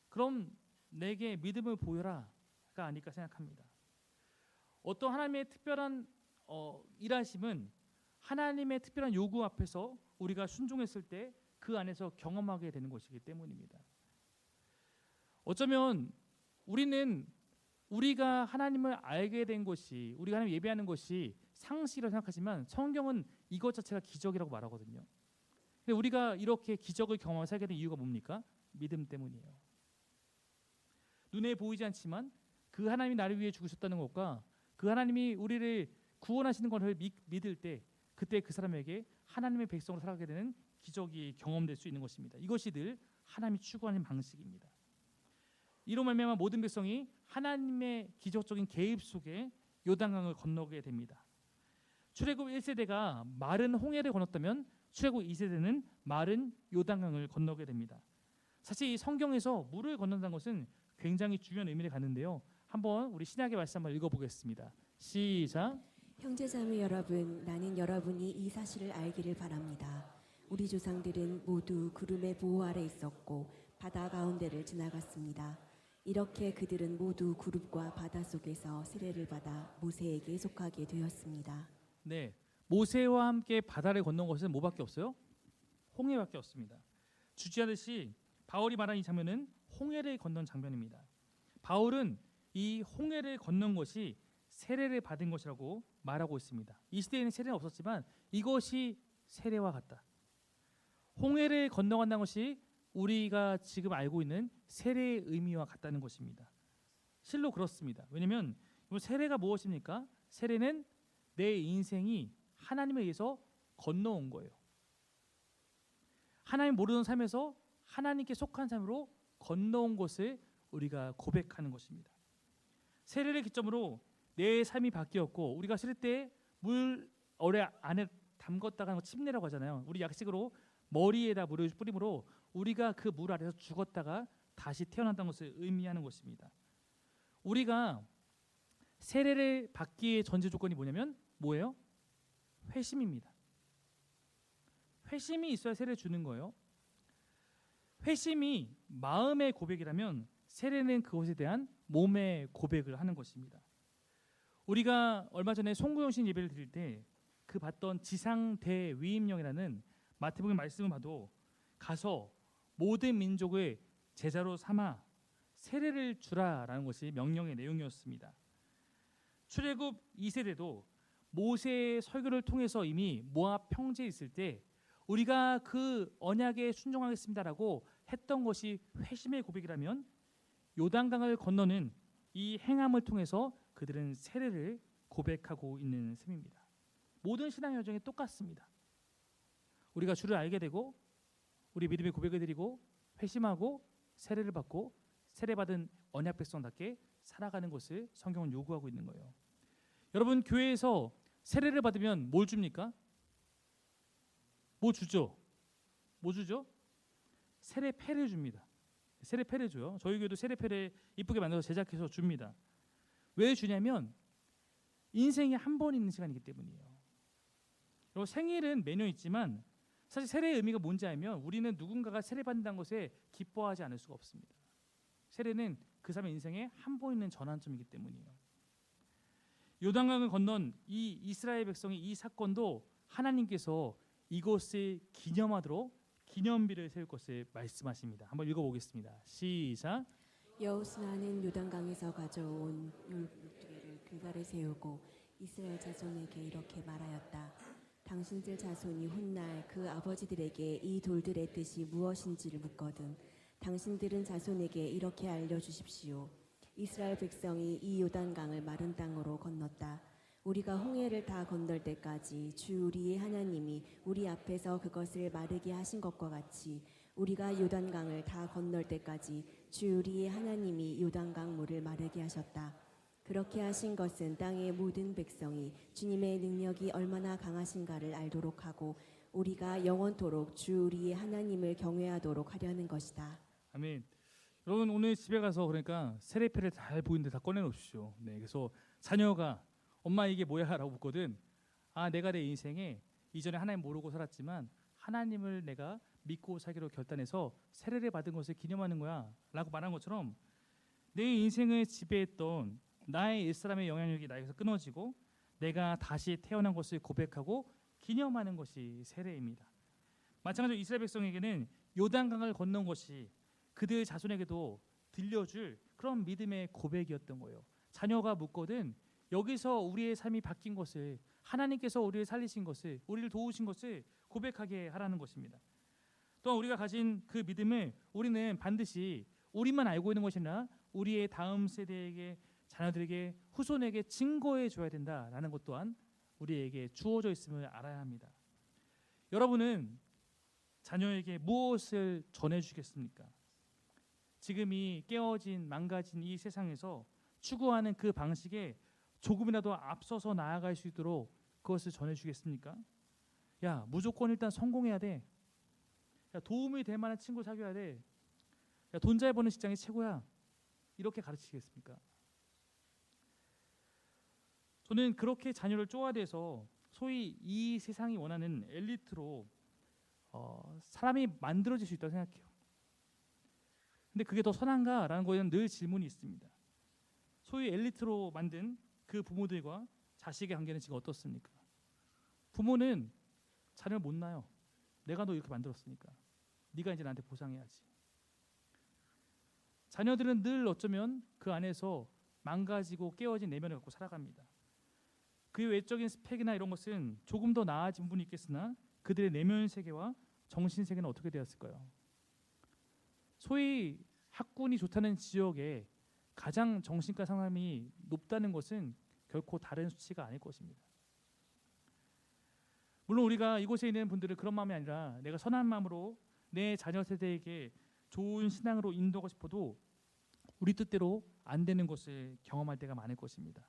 그럼 내게 믿음을 보여라가 아닐까 생각합니다. 어떤 하나님의 특별한 일하심은 하나님의 특별한 요구 앞에서 우리가 순종했을 때 그 안에서 경험하게 되는 것이기 때문입니다. 어쩌면 우리가 하나님을 알게 된 것이 우리가 하나님 예배하는 것이 상식이라고 생각하지만 성경은 이것 자체가 기적이라고 말하거든요. 근데 우리가 이렇게 기적을 경험하며 살게 된 이유가 뭡니까? 믿음 때문이에요. 눈에 보이지 않지만 그 하나님이 나를 위해 죽으셨다는 것과 그 하나님이 우리를 구원하시는 것을 믿을 때 그때 그 사람에게 하나님의 백성으로 살아가게 되는 기적이 경험될 수 있는 것입니다. 이것이 늘 하나님이 추구하는 방식입니다. 이로 말미암아 모든 백성이 하나님의 기적적인 개입 속에 요단강을 건너게 됩니다. 출애굽 1세대가 마른 홍해를 건넜다면 출애굽 2세대는 마른 요단강을 건너게 됩니다. 사실 이 성경에서 물을 건넌다는 것은 굉장히 중요한 의미를 갖는데요. 한번 우리 신약의 말씀 한번 읽어보겠습니다. 시작. 형제자매 여러분, 나는 여러분이 이 사실을 알기를 바랍니다. 우리 조상들은 모두 구름의 보호 아래 있었고 바다 가운데를 지나갔습니다. 이렇게 그들은 모두 구름과 바다 속에서 세례를 받아 모세에게 속하게 되었습니다. 네, 모세와 함께 바다를 건넌 것은 뭐밖에 없어요? 홍해밖에 없습니다. 주지하듯이 바울이 말한 이 장면은 홍해를 건넌 장면입니다. 바울은 이 홍해를 건넌 것이 세례를 받은 것이라고 말하고 있습니다. 이 시대에는 세례는 없었지만 이것이 세례와 같다. 홍해를 건너간다는 것이 우리가 지금 알고 있는 세례의 의미와 같다는 것입니다. 실로 그렇습니다. 왜냐하면 세례가 무엇입니까? 세례는 내 인생이 하나님에 의해서 건너온 거예요. 하나님 모르는 삶에서 하나님께 속한 삶으로 건너온 것을 우리가 고백하는 것입니다. 세례를 기점으로 내 삶이 바뀌었고 우리가 세례 때 물 어뢰 안에 담궜다가 침례라고 하잖아요. 우리 약식으로 머리에다 물을 뿌림으로 우리가 그 물 아래서 죽었다가 다시 태어난다는 것을 의미하는 것입니다. 우리가 세례를 받기의 전제 조건이 뭐예요? 회심입니다. 회심이 있어야 세례를 주는 거예요. 회심이 마음의 고백이라면 세례는 그것에 대한 몸의 고백을 하는 것입니다. 우리가 얼마 전에 송구영신 예배를 드릴 때 그 봤던 지상대위임령이라는 마태복음 말씀을 봐도 가서 모든 민족의 제자로 삼아 세례를 주라라는 것이 명령의 내용이었습니다. 출애굽 2세대도 모세의 설교를 통해서 이미 모압 평지에 있을 때 우리가 그 언약에 순종하겠습니다라고 했던 것이 회심의 고백이라면 요단강을 건너는 이 행함을 통해서 그들은 세례를 고백하고 있는 셈입니다. 모든 신앙의 여정이 똑같습니다. 우리가 주를 알게 되고 우리 믿음의 고백을 드리고 회심하고 세례를 받고 세례받은 언약 백성답게 살아가는 것을 성경은 요구하고 있는 거예요. 여러분 교회에서 세례를 받으면 뭘 줍니까? 뭐 주죠? 뭐 주죠? 세례패를 줍니다. 세례패를 줘요. 저희 교회도 세례패를 이쁘게 만들어서 제작해서 줍니다. 왜 주냐면 인생이 한 번 있는 시간이기 때문이에요. 여러분 생일은 매년 있지만 사실 세례의 의미가 뭔지 알면 우리는 누군가가 세례받는다는 것에 기뻐하지 않을 수가 없습니다. 세례는 그 사람의 인생에 한 번 있는 전환점이기 때문이에요. 요단강을 건넌 이 이스라엘 백성의 이 사건도 하나님께서 이것을 기념하도록 기념비를 세울 것을 말씀하십니다. 한번 읽어보겠습니다. 시작. 여호수아는 요단강에서 가져온 돌두개를 길갈에 세우고 이스라엘 자손에게 이렇게 말하였다. 당신들 자손이 훗날 그 아버지들에게 이 돌들의 뜻이 무엇인지를 묻거든 당신들은 자손에게 이렇게 알려주십시오. 이스라엘 백성이 이 요단강을 마른 땅으로 건넜다. 우리가 홍해를 다 건널 때까지 주 우리의 하나님이 우리 앞에서 그것을 마르게 하신 것과 같이 우리가 요단강을 다 건널 때까지 주 우리의 하나님이 요단강 물을 마르게 하셨다. 그렇게 하신 것은 땅의 모든 백성이 주님의 능력이 얼마나 강하신가를 알도록 하고 우리가 영원토록 주 우리의 하나님을 경외하도록 하려는 것이다. 아멘. 여러분 오늘 집에 가서 그러니까 세례패를 잘 보이는데 다 꺼내놓으십시오. 네, 그래서 자녀가 엄마 이게 뭐야라고 묻거든. 아, 내가 내 인생에 이전에 하나님 모르고 살았지만 하나님을 내가 믿고 살기로 결단해서 세례를 받은 것을 기념하는 거야라고 말한 것처럼 내 인생을 지배했던 나의 옛사람의 영향력이 나에게서 끊어지고 내가 다시 태어난 것을 고백하고 기념하는 것이 세례입니다. 마찬가지로 이스라엘 백성에게는 요단강을 건넌 것이 그들 자손에게도 들려줄 그런 믿음의 고백이었던 거예요. 자녀가 묻거든 여기서 우리의 삶이 바뀐 것을 하나님께서 우리를 살리신 것을 우리를 도우신 것을 고백하게 하라는 것입니다. 또한 우리가 가진 그 믿음을 우리는 반드시 우리만 알고 있는 것이 아니라 우리의 다음 세대에게 자녀들에게 후손에게 증거해 줘야 된다라는 것 또한 우리에게 주어져 있음을 알아야 합니다. 여러분은 자녀에게 무엇을 전해주겠습니까? 지금 이 깨어진 망가진 이 세상에서 추구하는 그 방식에 조금이라도 앞서서 나아갈 수 있도록 그것을 전해주겠습니까? 야, 무조건 일단 성공해야 돼. 야, 도움이 될 만한 친구 사귀어야 돼. 야, 돈 잘 버는 직장이 최고야. 이렇게 가르치겠습니까? 저는 그렇게 자녀를 쪼아대서 소위 이 세상이 원하는 엘리트로 사람이 만들어질 수 있다고 생각해요. 근데 그게 더 선한가라는 거에는 늘 질문이 있습니다. 소위 엘리트로 만든 그 부모들과 자식의 관계는 지금 어떻습니까? 부모는 자녀를 못 낳아요. 내가 너 이렇게 만들었으니까 네가 이제 나한테 보상해야지. 자녀들은 늘 어쩌면 그 안에서 망가지고 깨어진 내면을 갖고 살아갑니다. 그의 외적인 스펙이나 이런 것은 조금 더 나아진 부분이 있겠으나 그들의 내면 세계와 정신 세계는 어떻게 되었을까요? 소위 학군이 좋다는 지역에 가장 정신과 상담이 높다는 것은 결코 다른 수치가 아닐 것입니다. 물론 우리가 이곳에 있는 분들은 그런 마음이 아니라 내가 선한 마음으로 내 자녀 세대에게 좋은 신앙으로 인도하고 싶어도 우리 뜻대로 안 되는 것을 경험할 때가 많을 것입니다.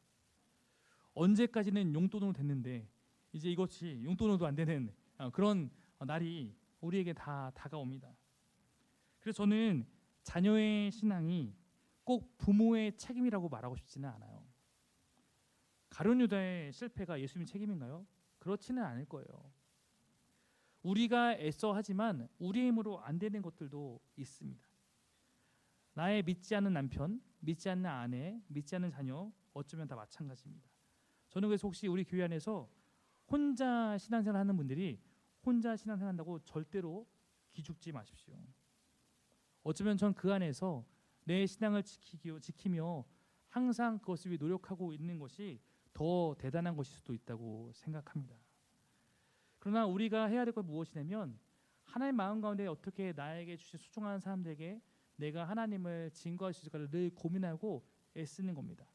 언제까지는 용돈으로 됐는데 이제 이것이 용돈으로도 안 되는 그런 날이 우리에게 다 다가옵니다. 그래서 저는 자녀의 신앙이 꼭 부모의 책임이라고 말하고 싶지는 않아요. 가룟 유다의 실패가 예수님의 책임인가요? 그렇지는 않을 거예요. 우리가 애써 하지만 우리의 힘으로 안 되는 것들도 있습니다. 나의 믿지 않는 남편, 믿지 않는 아내, 믿지 않는 자녀 어쩌면 다 마찬가지입니다. 저는 그래서 혹시 우리 교회 안에서 혼자 신앙생활 하는 분들이 혼자 신앙생활 한다고 절대로 기죽지 마십시오. 어쩌면 전 그 안에서 내 신앙을 지키며 항상 그것을 위해 노력하고 있는 것이 더 대단한 것일 수도 있다고 생각합니다. 그러나 우리가 해야 될 것 무엇이냐면 하나님 마음 가운데 어떻게 나에게 주신 소중한 사람들에게 내가 하나님을 증거할 수 있을까를 늘 고민하고 애쓰는 겁니다.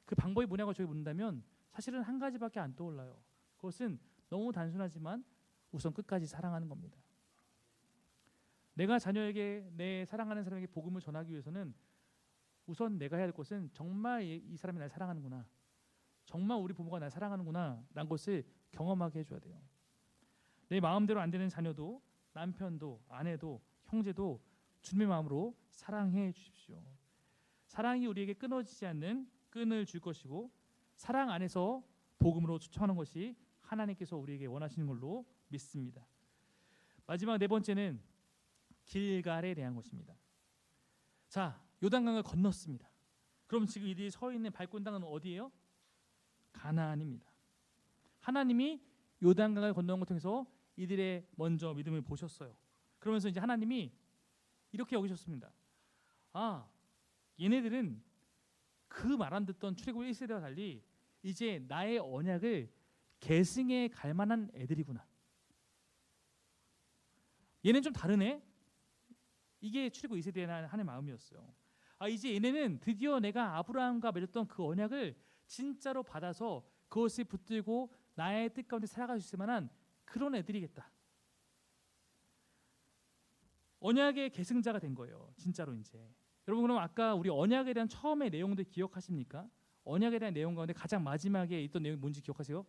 그 방법이 뭐냐고 저희 묻는다면 사실은 한 가지밖에 안 떠올라요. 그것은 너무 단순하지만 우선 끝까지 사랑하는 겁니다. 내가 자녀에게 내 사랑하는 사람에게 복음을 전하기 위해서는 우선 내가 해야 할 것은 정말 이 사람이 날 사랑하는구나, 정말 우리 부모가 날 사랑하는구나 라는 것을 경험하게 해줘야 돼요. 내 마음대로 안 되는 자녀도 남편도 아내도 형제도 주님의 마음으로 사랑해 주십시오. 사랑이 우리에게 끊어지지 않는 끈을 줄 것이고 사랑 안에서 복음으로 추천하는 것이 하나님께서 우리에게 원하시는 걸로 믿습니다. 마지막 네 번째는 길갈에 대한 것입니다. 자, 요단강을 건넜습니다. 그럼 지금 이들이 서 있는 밟고 땅은 어디예요? 가나안입니다. 하나님이 요단강을 건너는 것을 통해서 이들의 먼저 믿음을 보셨어요. 그러면서 이제 하나님이 이렇게 여기셨습니다. 아, 얘네들은 그 말 안 듣던 출애굽 1세대와 달리 이제 나의 언약을 계승해 갈 만한 애들이구나. 얘는 좀 다르네. 이게 출애굽 2세대의 하나님의 마음이었어요. 이제 얘네는 드디어 내가 아브라함과 맺었던 그 언약을 진짜로 받아서 그것을 붙들고 나의 뜻 가운데 살아갈 수 있을 만한 그런 애들이겠다. 언약의 계승자가 된 거예요. 진짜로 이제. 여러분 그럼 아까 우리 언약에 대한 처음의 내용들 기억하십니까? 언약에 대한 내용 가운데 가장 마지막에 있던 내용이 뭔지 기억하세요?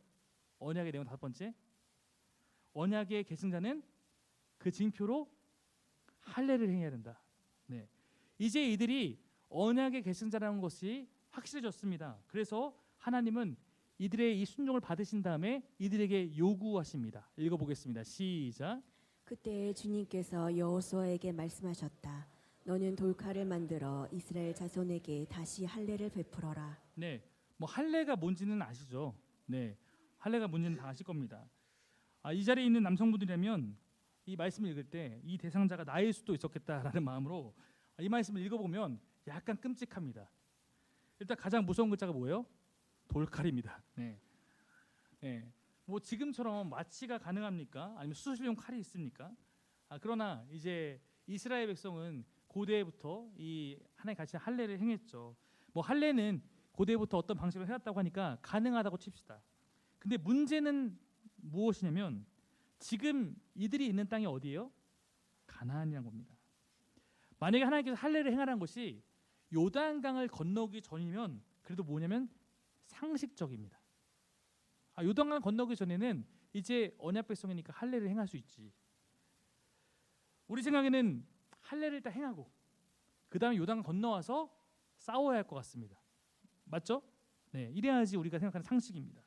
언약의 내용 5번째. 언약의 계승자는 그 징표로 할례를 행해야 된다. 네. 이제 이들이 언약의 계승자라는 것이 확실해졌습니다. 그래서 하나님은 이들의 이 순종을 받으신 다음에 이들에게 요구하십니다. 읽어보겠습니다. 시작. 그때 주님께서 여호수아에게 말씀하셨다. 너는 돌칼을 만들어 이스라엘 자손에게 다시 할례를 베풀어라. 네, 뭐 할례가 뭔지는 아시죠? 네, 할례가 뭔지는 다 아실 겁니다. 이 자리에 있는 남성분들이라면 이 말씀을 읽을 때 이 대상자가 나일 수도 있었겠다라는 마음으로 이 말씀을 읽어보면 약간 끔찍합니다. 일단 가장 무서운 글자가 뭐예요? 돌칼입니다. 네, 네. 뭐 지금처럼 마취가 가능합니까? 아니면 수술용 칼이 있습니까? 그러나 이제 이스라엘 백성은 고대부터 이 하나님 같이 할례를 행했죠. 뭐 할례는 고대부터 어떤 방식으로 해왔다고 하니까 가능하다고 칩시다. 근데 문제는 무엇이냐면 지금 이들이 있는 땅이 어디예요? 가나안이라는 겁니다. 만약에 하나님께서 할례를 행하라는 것이 요단강을 건너기 전이면 그래도 뭐냐면 상식적입니다. 요단강 건너기 전에는 이제 언약 백성이니까 할례를 행할 수 있지. 우리 생각에는 할례를 일단 행하고 그 다음에 요단 건너와서 싸워야 할 것 같습니다. 맞죠? 네, 이래야지 우리가 생각하는 상식입니다.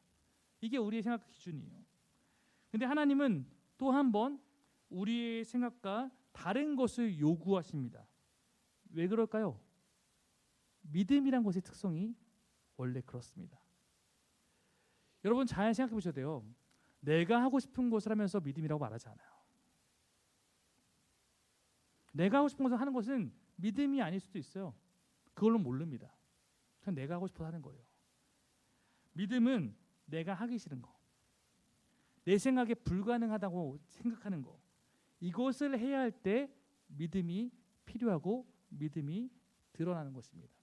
이게 우리의 생각 기준이에요. 근데 하나님은 또 한 번 우리의 생각과 다른 것을 요구하십니다. 왜 그럴까요? 믿음이란 것의 특성이 원래 그렇습니다. 여러분 잘 생각해 보셔야 돼요. 내가 하고 싶은 것을 하면서 믿음이라고 말하지 않아요. 내가 하고 싶은 것을 하는 것은 믿음이 아닐 수도 있어요. 그걸로 모릅니다. 그냥 내가 하고 싶어서 하는 거예요. 믿음은 내가 하기 싫은 거, 내 생각에 불가능하다고 생각하는 거, 이것을 해야 할 때 믿음이 필요하고 믿음이 드러나는 것입니다.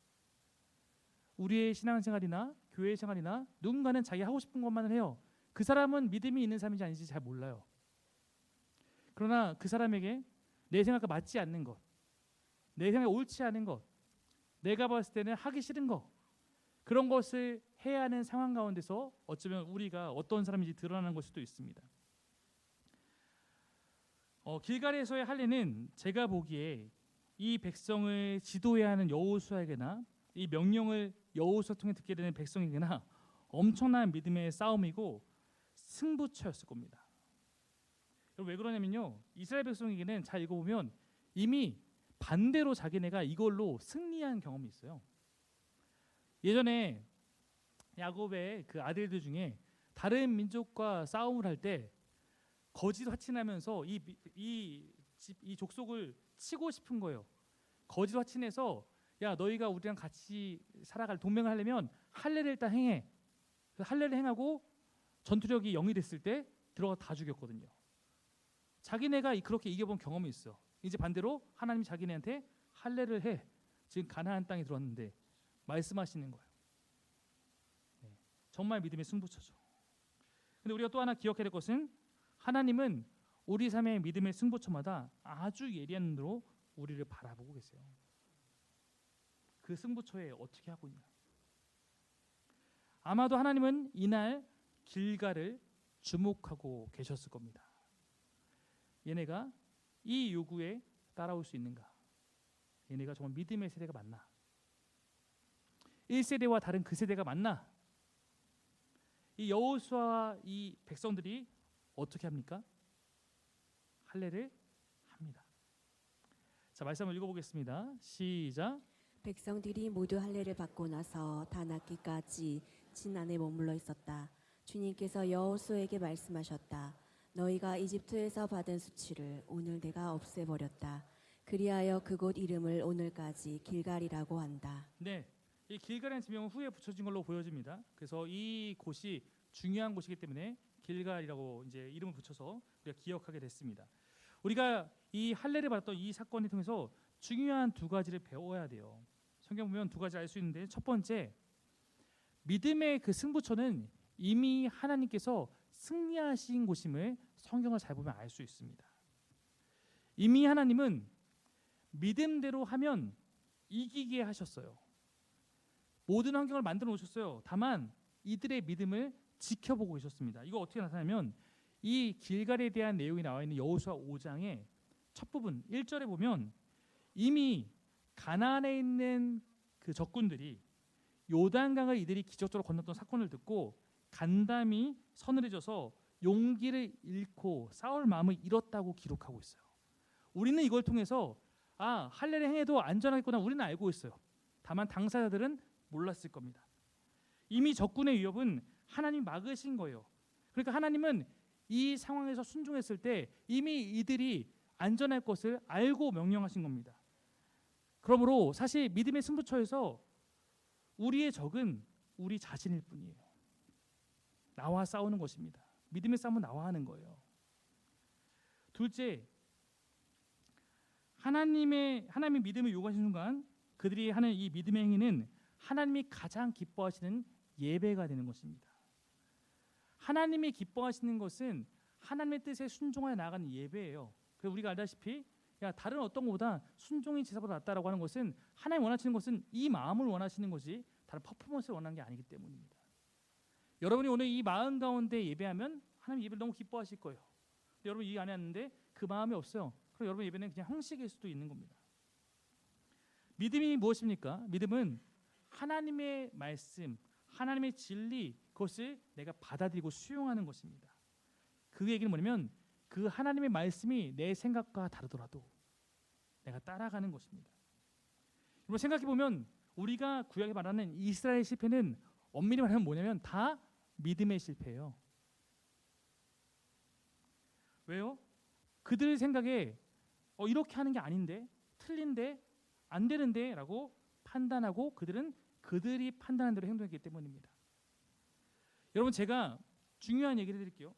우리의 신앙생활이나 교회 생활이나 누군가는 자기 하고 싶은 것만을 해요. 그 사람은 믿음이 있는 사람인지 아닌지 잘 몰라요. 그러나 그 사람에게 내 생각과 맞지 않는 것, 내 생각에 옳지 않은 것, 내가 봤을 때는 하기 싫은 것, 그런 것을 해야 하는 상황 가운데서 어쩌면 우리가 어떤 사람인지 드러나는 것일 수도 있습니다. 길갈에서의 할례는 제가 보기에 이 백성을 지도해야 하는 여호수아에게나 이 명령을 여호수아 통해 듣게 되는 백성에게나 엄청난 믿음의 싸움이고 승부처였을 겁니다. 왜 그러냐면요, 이스라엘 백성에게는 잘 읽어보면 이미 반대로 자기네가 이걸로 승리한 경험이 있어요. 예전에 야곱의 그 아들들 중에 다른 민족과 싸움을 할 때 거짓 화친하면서 이 족속을 치고 싶은 거예요. 거짓 화친해서 야 너희가 우리랑 같이 살아갈 동맹을 하려면 할례를 일단 행해. 할례를 행하고 전투력이 0이 됐을 때 들어가 다 죽였거든요. 자기네가 그렇게 이겨본 경험이 있어. 이제 반대로 하나님이 자기네한테 할례를 해. 지금 가나안 땅에 들어왔는데 말씀하시는 거예요. 네, 정말 믿음의 승부처죠. 근데 우리가 또 하나 기억해야 될 것은 하나님은 우리 삶의 믿음의 승부처마다 아주 예리한 눈으로 우리를 바라보고 계세요. 그 승부처에 어떻게 하고 있냐. 아마도 하나님은 이날 길갈을 주목하고 계셨을 겁니다. 얘네가 이 요구에 따라올 수 있는가? 얘네가 정말 믿음의 세대가 맞나? 1세대와 다른 그 세대가 맞나? 이 여호수아와 이 백성들이 어떻게 합니까? 할례를 합니다. 자, 말씀을 읽어보겠습니다. 시작. 백성들이 모두 할례를 받고 나서 다낫기까지 진 안에 머물러 있었다. 주님께서 여호수아에게 말씀하셨다. 너희가 이집트에서 받은 수치를 오늘 내가 없애버렸다. 그리하여 그곳 이름을 오늘까지 길갈이라고 한다. 네, 이 길갈이라는 지명은 후에 붙여진 걸로 보여집니다. 그래서 이 곳이 중요한 곳이기 때문에 길갈이라고 이제 이름을 붙여서 우리가 기억하게 됐습니다. 우리가 이 할례를 받았던 이 사건을 통해서 중요한 두 가지를 배워야 돼요. 성경 보면 두 가지 알 수 있는데, 첫 번째, 믿음의 그 승부처는 이미 하나님께서 승리하신 곳임을 성경을 잘 보면 알 수 있습니다. 이미 하나님은 믿음대로 하면 이기게 하셨어요. 모든 환경을 만들어 놓으셨어요. 다만 이들의 믿음을 지켜보고 계셨습니다. 이거 어떻게 나타나면 이 길갈에 대한 내용이 나와 있는 여호수아 5장의 첫 부분 1절에 보면 이미 가나안에 있는 그 적군들이 요단강을 이들이 기적적으로 건넜던 사건을 듣고 간담이 서늘해져서 용기를 잃고 싸울 마음을 잃었다고 기록하고 있어요. 우리는 이걸 통해서 할례를 행해도 안전하겠구나 우리는 알고 있어요. 다만 당사자들은 몰랐을 겁니다. 이미 적군의 위협은 하나님 막으신 거예요. 그러니까 하나님은 이 상황에서 순종했을 때 이미 이들이 안전할 것을 알고 명령하신 겁니다. 그러므로 사실 믿음의 승부처에서 우리의 적은 우리 자신일 뿐이에요. 나와 싸우는 것입니다. 믿음의 싸움은 나와 하는 거예요. 둘째, 하나님의 믿음을 요구하시는 순간 그들이 하는 이 믿음의 행위는 하나님이 가장 기뻐하시는 예배가 되는 것입니다. 하나님이 기뻐하시는 것은 하나님의 뜻에 순종하여 나아가는 예배예요. 그래서 우리가 알다시피 다른 어떤 것보다 순종이 제사보다 낫다라고 하는 것은 하나님 원하시는 것은 이 마음을 원하시는 것이 다른 퍼포먼스를 원하는 게 아니기 때문입니다. 여러분이 오늘 이 마음 가운데 예배하면 하나님 예배를 너무 기뻐하실 거예요. 여러분 이 안에 왔는데 그 마음이 없어요. 그럼 여러분 예배는 그냥 형식일 수도 있는 겁니다. 믿음이 무엇입니까? 믿음은 하나님의 말씀, 하나님의 진리, 그것을 내가 받아들이고 수용하는 것입니다. 그 얘기는 뭐냐면 그 하나님의 말씀이 내 생각과 다르더라도 내가 따라가는 것입니다. 여러분 생각해 보면 우리가 구약에 말하는 이스라엘 실패는 엄밀히 말하면 뭐냐면 다 믿음의 실패예요. 왜요? 그들 생각에 이렇게 하는 게 아닌데, 틀린데, 안 되는데 라고 판단하고 그들이 판단한 대로 행동했기 때문입니다. 여러분 제가 중요한 얘기를 드릴게요.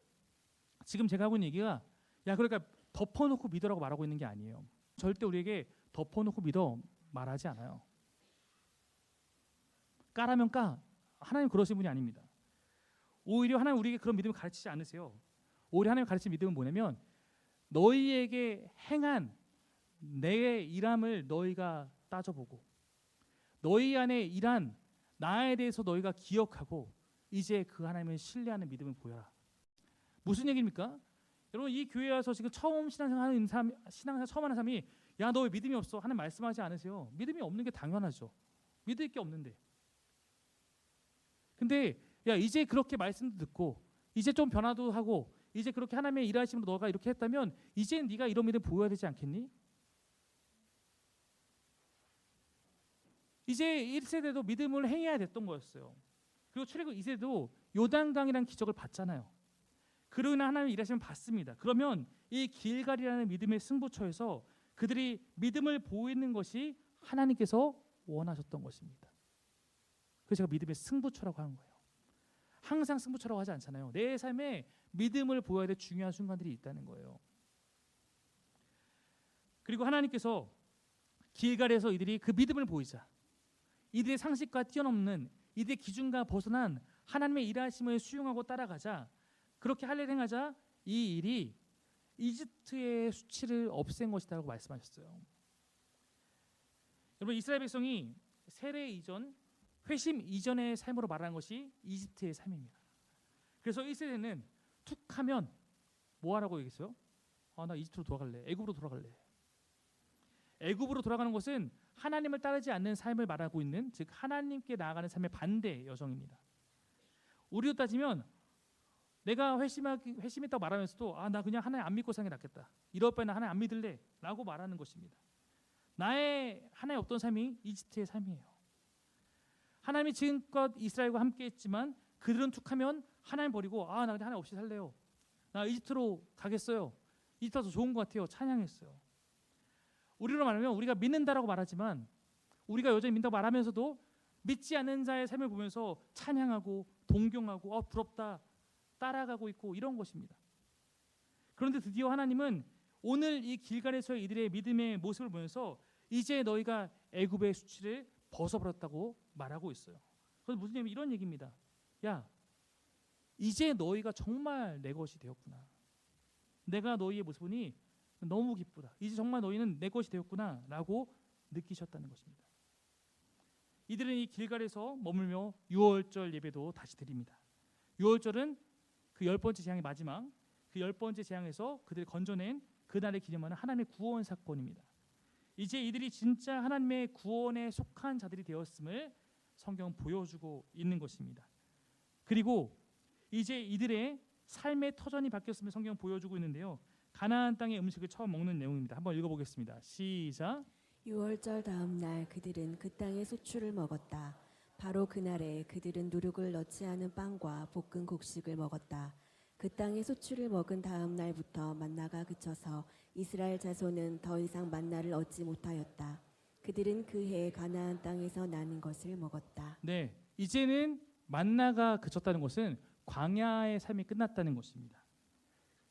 지금 제가 하고 있는 얘기가 그러니까 덮어놓고 믿으라고 말하고 있는 게 아니에요. 절대 우리에게 덮어놓고 믿어 말하지 않아요. 까라면 까. 하나님 그러신 분이 아닙니다. 오히려 하나님 우리에게 그런 믿음을 가르치지 않으세요. 오히려 하나님 가르치는 믿음은 뭐냐면 너희에게 행한 내 일함을 너희가 따져보고 너희 안에 일한 나에 대해서 너희가 기억하고 이제 그 하나님을 신뢰하는 믿음을 보여라. 무슨 얘기입니까? 여러분 이 교회에 와서 지금 처음 신앙생활 처음 하는 사람이 너 왜 믿음이 없어? 하는 말씀하지 않으세요. 믿음이 없는 게 당연하죠. 믿을 게 없는데. 근데 이제 그렇게 말씀도 듣고 이제 좀 변화도 하고 이제 그렇게 하나님의 일하심으로 너가 이렇게 했다면 이제 네가 이런 믿음 보여야 되지 않겠니? 이제 1세대도 믿음을 행해야 됐던 거였어요. 그리고 출애굽 2세도 요단강이라는 기적을 봤잖아요. 그러나 하나님의 일하심을 봤습니다. 그러면 이 길갈이라는 믿음의 승부처에서 그들이 믿음을 보이는 것이 하나님께서 원하셨던 것입니다. 그래서 제가 믿음의 승부처라고 하는 거예요. 항상 승부처라고 하지 않잖아요. 내 삶에 믿음을 보여야 될 중요한 순간들이 있다는 거예요. 그리고 하나님께서 길갈에서 이들이 그 믿음을 보이자 이들의 상식과 뛰어넘는 이들의 기준과 벗어난 하나님의 일하심을 수용하고 따라가자 그렇게 할례를 행하자 이 일이 이집트의 수치를 없앤 것이다라고 말씀하셨어요. 여러분 이스라엘 백성이 세례 이전 회심 이전의 삶으로 말하는 것이 이집트의 삶입니다. 그래서 1세대는 툭하면 뭐 하라고 얘기했어요? 나 이집트로 돌아갈래. 애굽으로 돌아갈래. 애굽으로 돌아가는 것은 하나님을 따르지 않는 삶을 말하고 있는 즉 하나님께 나아가는 삶의 반대 여정입니다. 우리로 따지면 내가 회심했다고 말하면서도 나 그냥 하나님 안 믿고 사는 게 낫겠다. 이럴 바에는 하나님 안 믿을래 라고 말하는 것입니다. 나의 하나님 없던 삶이 이집트의 삶이에요. 하나님이 지금껏 이스라엘과 함께 했지만 그들은 툭하면 하나님 버리고 나 그냥 하나님 없이 살래요. 나 이집트로 가겠어요. 이집트가 더 좋은 것 같아요. 찬양했어요. 우리로 말하면 우리가 믿는다라고 말하지만 우리가 여전히 믿는다고 말하면서도 믿지 않는 자의 삶을 보면서 찬양하고 동경하고 부럽다 따라가고 있고 이런 것입니다. 그런데 드디어 하나님은 오늘 이 길갈에서의 이들의 믿음의 모습을 보면서 이제 너희가 애굽의 수치를 벗어버렸다고 말하고 있어요. 그래서 무슨 얘기냐면 이런 얘기입니다. 야, 이제 너희가 정말 내 것이 되었구나. 내가 너희의 모습을 보니 너무 기쁘다. 이제 정말 너희는 내 것이 되었구나 라고 느끼셨다는 것입니다. 이들은 이 길갈에서 머물며 유월절 예배도 다시 드립니다. 유월절은 그 10번째 재앙의 마지막, 그 10번째 재앙에서 그들을 건져낸 그날을 기념하는 하나님의 구원 사건입니다. 이제 이들이 진짜 하나님의 구원에 속한 자들이 되었음을 성경은 보여주고 있는 것입니다. 그리고 이제 이들의 삶의 터전이 바뀌었음을 성경은 보여주고 있는데요. 가나안 땅의 음식을 처음 먹는 내용입니다. 한번 읽어보겠습니다. 시작. 유월절 다음 날 그들은 그 땅의 소출을 먹었다. 바로 그날에 그들은 누룩을 넣지 않은 빵과 볶은 곡식을 먹었다. 그 땅의 소출을 먹은 다음 날부터 만나가 그쳐서 이스라엘 자손은 더 이상 만나를 얻지 못하였다. 그들은 그 해 가나안 땅에서 나는 것을 먹었다. 네, 이제는 만나가 그쳤다는 것은 광야의 삶이 끝났다는 것입니다.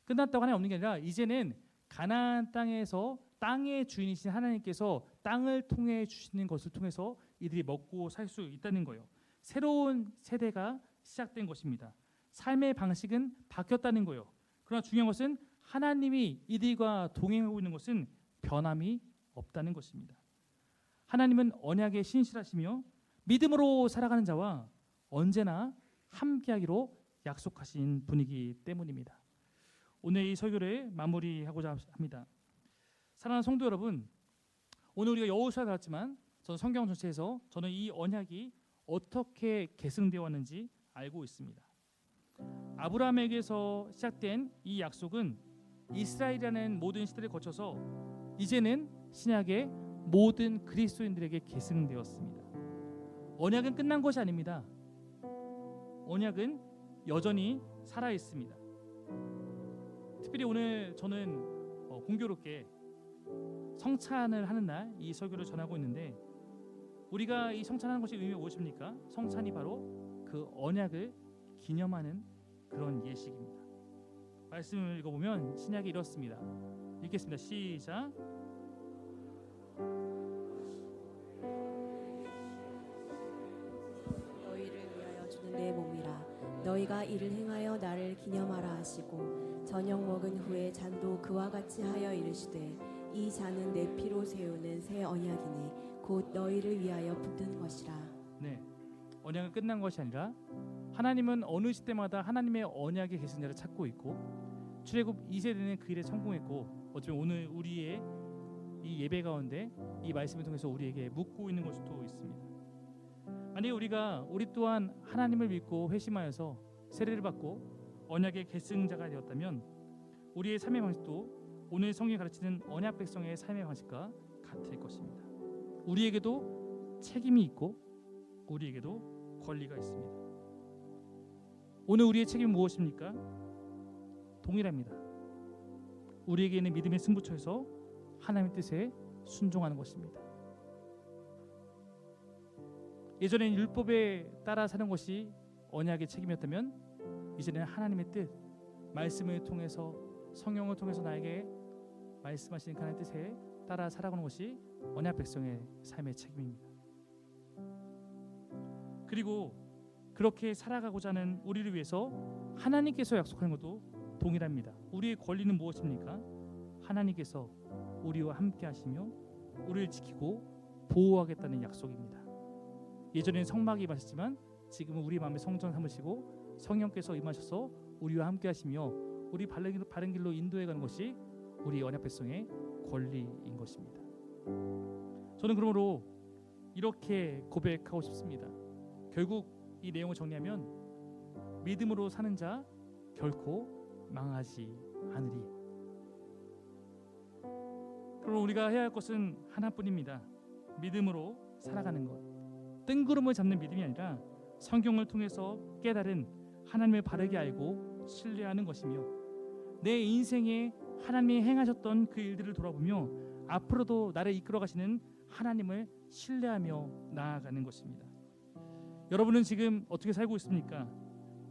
끝났다고 하나님 없는 게 아니라 이제는 가나안 땅에서 땅의 주인이신 하나님께서 땅을 통해 주시는 것을 통해서 이들이 먹고 살 수 있다는 거예요. 새로운 세대가 시작된 것입니다. 삶의 방식은 바뀌었다는 거예요. 그러나 중요한 것은 하나님이 이들과 동행하고 있는 것은 변함이 없다는 것입니다. 하나님은 언약에 신실하시며 믿음으로 살아가는 자와 언제나 함께하기로 약속하신 분이기 때문입니다. 오늘 이 설교를 마무리하고자 합니다. 사랑하는 성도 여러분, 오늘 우리가 여호수아를 봤지만 저는 성경 전체에서 저는 이 언약이 어떻게 계승되어 왔는지 알고 있습니다. 아브라함에게서 시작된 이 약속은 이스라엘이라는 모든 시대를 거쳐서 이제는 신약의 모든 그리스도인들에게 계승되었습니다. 언약은 끝난 것이 아닙니다. 언약은 여전히 살아 있습니다. 특별히 오늘 저는 공교롭게 성찬을 하는 날 이 설교를 전하고 있는데 우리가 이 성찬하는 것이 의미가 무엇입니까? 성찬이 바로 그 언약을 기념하는 그런 예식입니다. 말씀을 읽어보면 신약이 이렇습니다. 읽겠습니다. 시작. 너희를 위하여 주는 내 몸이라. 너희가 이를 행하여 나를 기념하라 하시고 저녁 먹은 후에 잔도 그와 같이 하여 이르시되 이 잔은 내 피로 세우는 새 언약이니 곧 너희를 위하여 붓는 것이라. 네, 언약은 끝난 것이 아니라 하나님은 어느 시대마다 하나님의 언약의 계승자를 찾고 있고 출애굽 2세대는 그 일에 성공했고 어쩌면 오늘 우리의 이 예배 가운데 이 말씀을 통해서 우리에게 묻고 있는 것일 수도 있습니다. 만약에 우리 또한 하나님을 믿고 회심하여서 세례를 받고 언약의 계승자가 되었다면 우리의 삶의 방식도 오늘 성경이 가르치는 언약 백성의 삶의 방식과 같을 것입니다. 우리에게도 책임이 있고 우리에게도 권리가 있습니다. 오늘 우리의 책임은 무엇입니까? 동일합니다. 우리에게 있는 믿음의 승부처에서 하나님의 뜻에 순종하는 것입니다. 예전엔 율법에 따라 사는 것이 언약의 책임이었다면 이제는 하나님의 뜻, 말씀을 통해서 성령을 통해서 나에게 말씀하시는 하나님의 뜻에 따라 살아가는 것이 언약 백성의 삶의 책임입니다. 그리고 그렇게 살아가고자 하는 우리를 위해서 하나님께서 약속하는 것도 동일합니다. 우리의 권리는 무엇입니까? 하나님께서 우리와 함께 하시며 우리를 지키고 보호하겠다는 약속입니다. 예전에는 성막이 임하셨지만 지금은 우리 마음에 성전 삼으시고 성령께서 임하셔서 우리와 함께 하시며 우리 바른 길로 인도해 가는 것이 우리 언약 백성의 권리인 것입니다. 저는 그러므로 이렇게 고백하고 싶습니다. 결국 이 내용을 정리하면 믿음으로 사는 자 결코 망하지 않으리. 그럼 우리가 해야 할 것은 하나뿐입니다. 믿음으로 살아가는 것. 뜬구름을 잡는 믿음이 아니라 성경을 통해서 깨달은 하나님을 바르게 알고 신뢰하는 것이며 내 인생에 하나님이 행하셨던 그 일들을 돌아보며 앞으로도 나를 이끌어 가시는 하나님을 신뢰하며 나아가는 것입니다. 여러분은 지금 어떻게 살고 있습니까?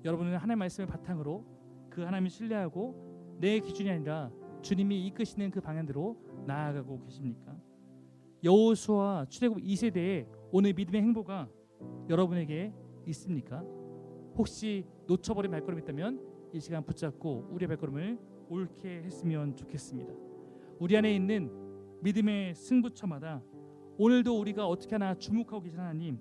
여러분은 하나님의 말씀을 바탕으로 그 하나님을 신뢰하고 내 기준이 아니라 주님이 이끄시는 그 방향대로 나아가고 계십니까? 여호수아 출애굽 2세대의 오늘 믿음의 행보가 여러분에게 있습니까? 혹시 놓쳐버린 발걸음이 있다면 이 시간 붙잡고 우리의 발걸음을 옳게 했으면 좋겠습니다. 우리 안에 있는 믿음의 승부처마다 오늘도 우리가 어떻게 하나 주목하고 계신 하나님,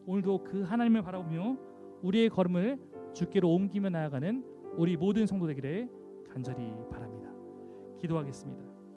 오늘도 그 하나님을 바라보며 우리의 걸음을 주께로 옮기며 나아가는 우리 모든 성도 되기를 간절히 바랍니다. 기도하겠습니다.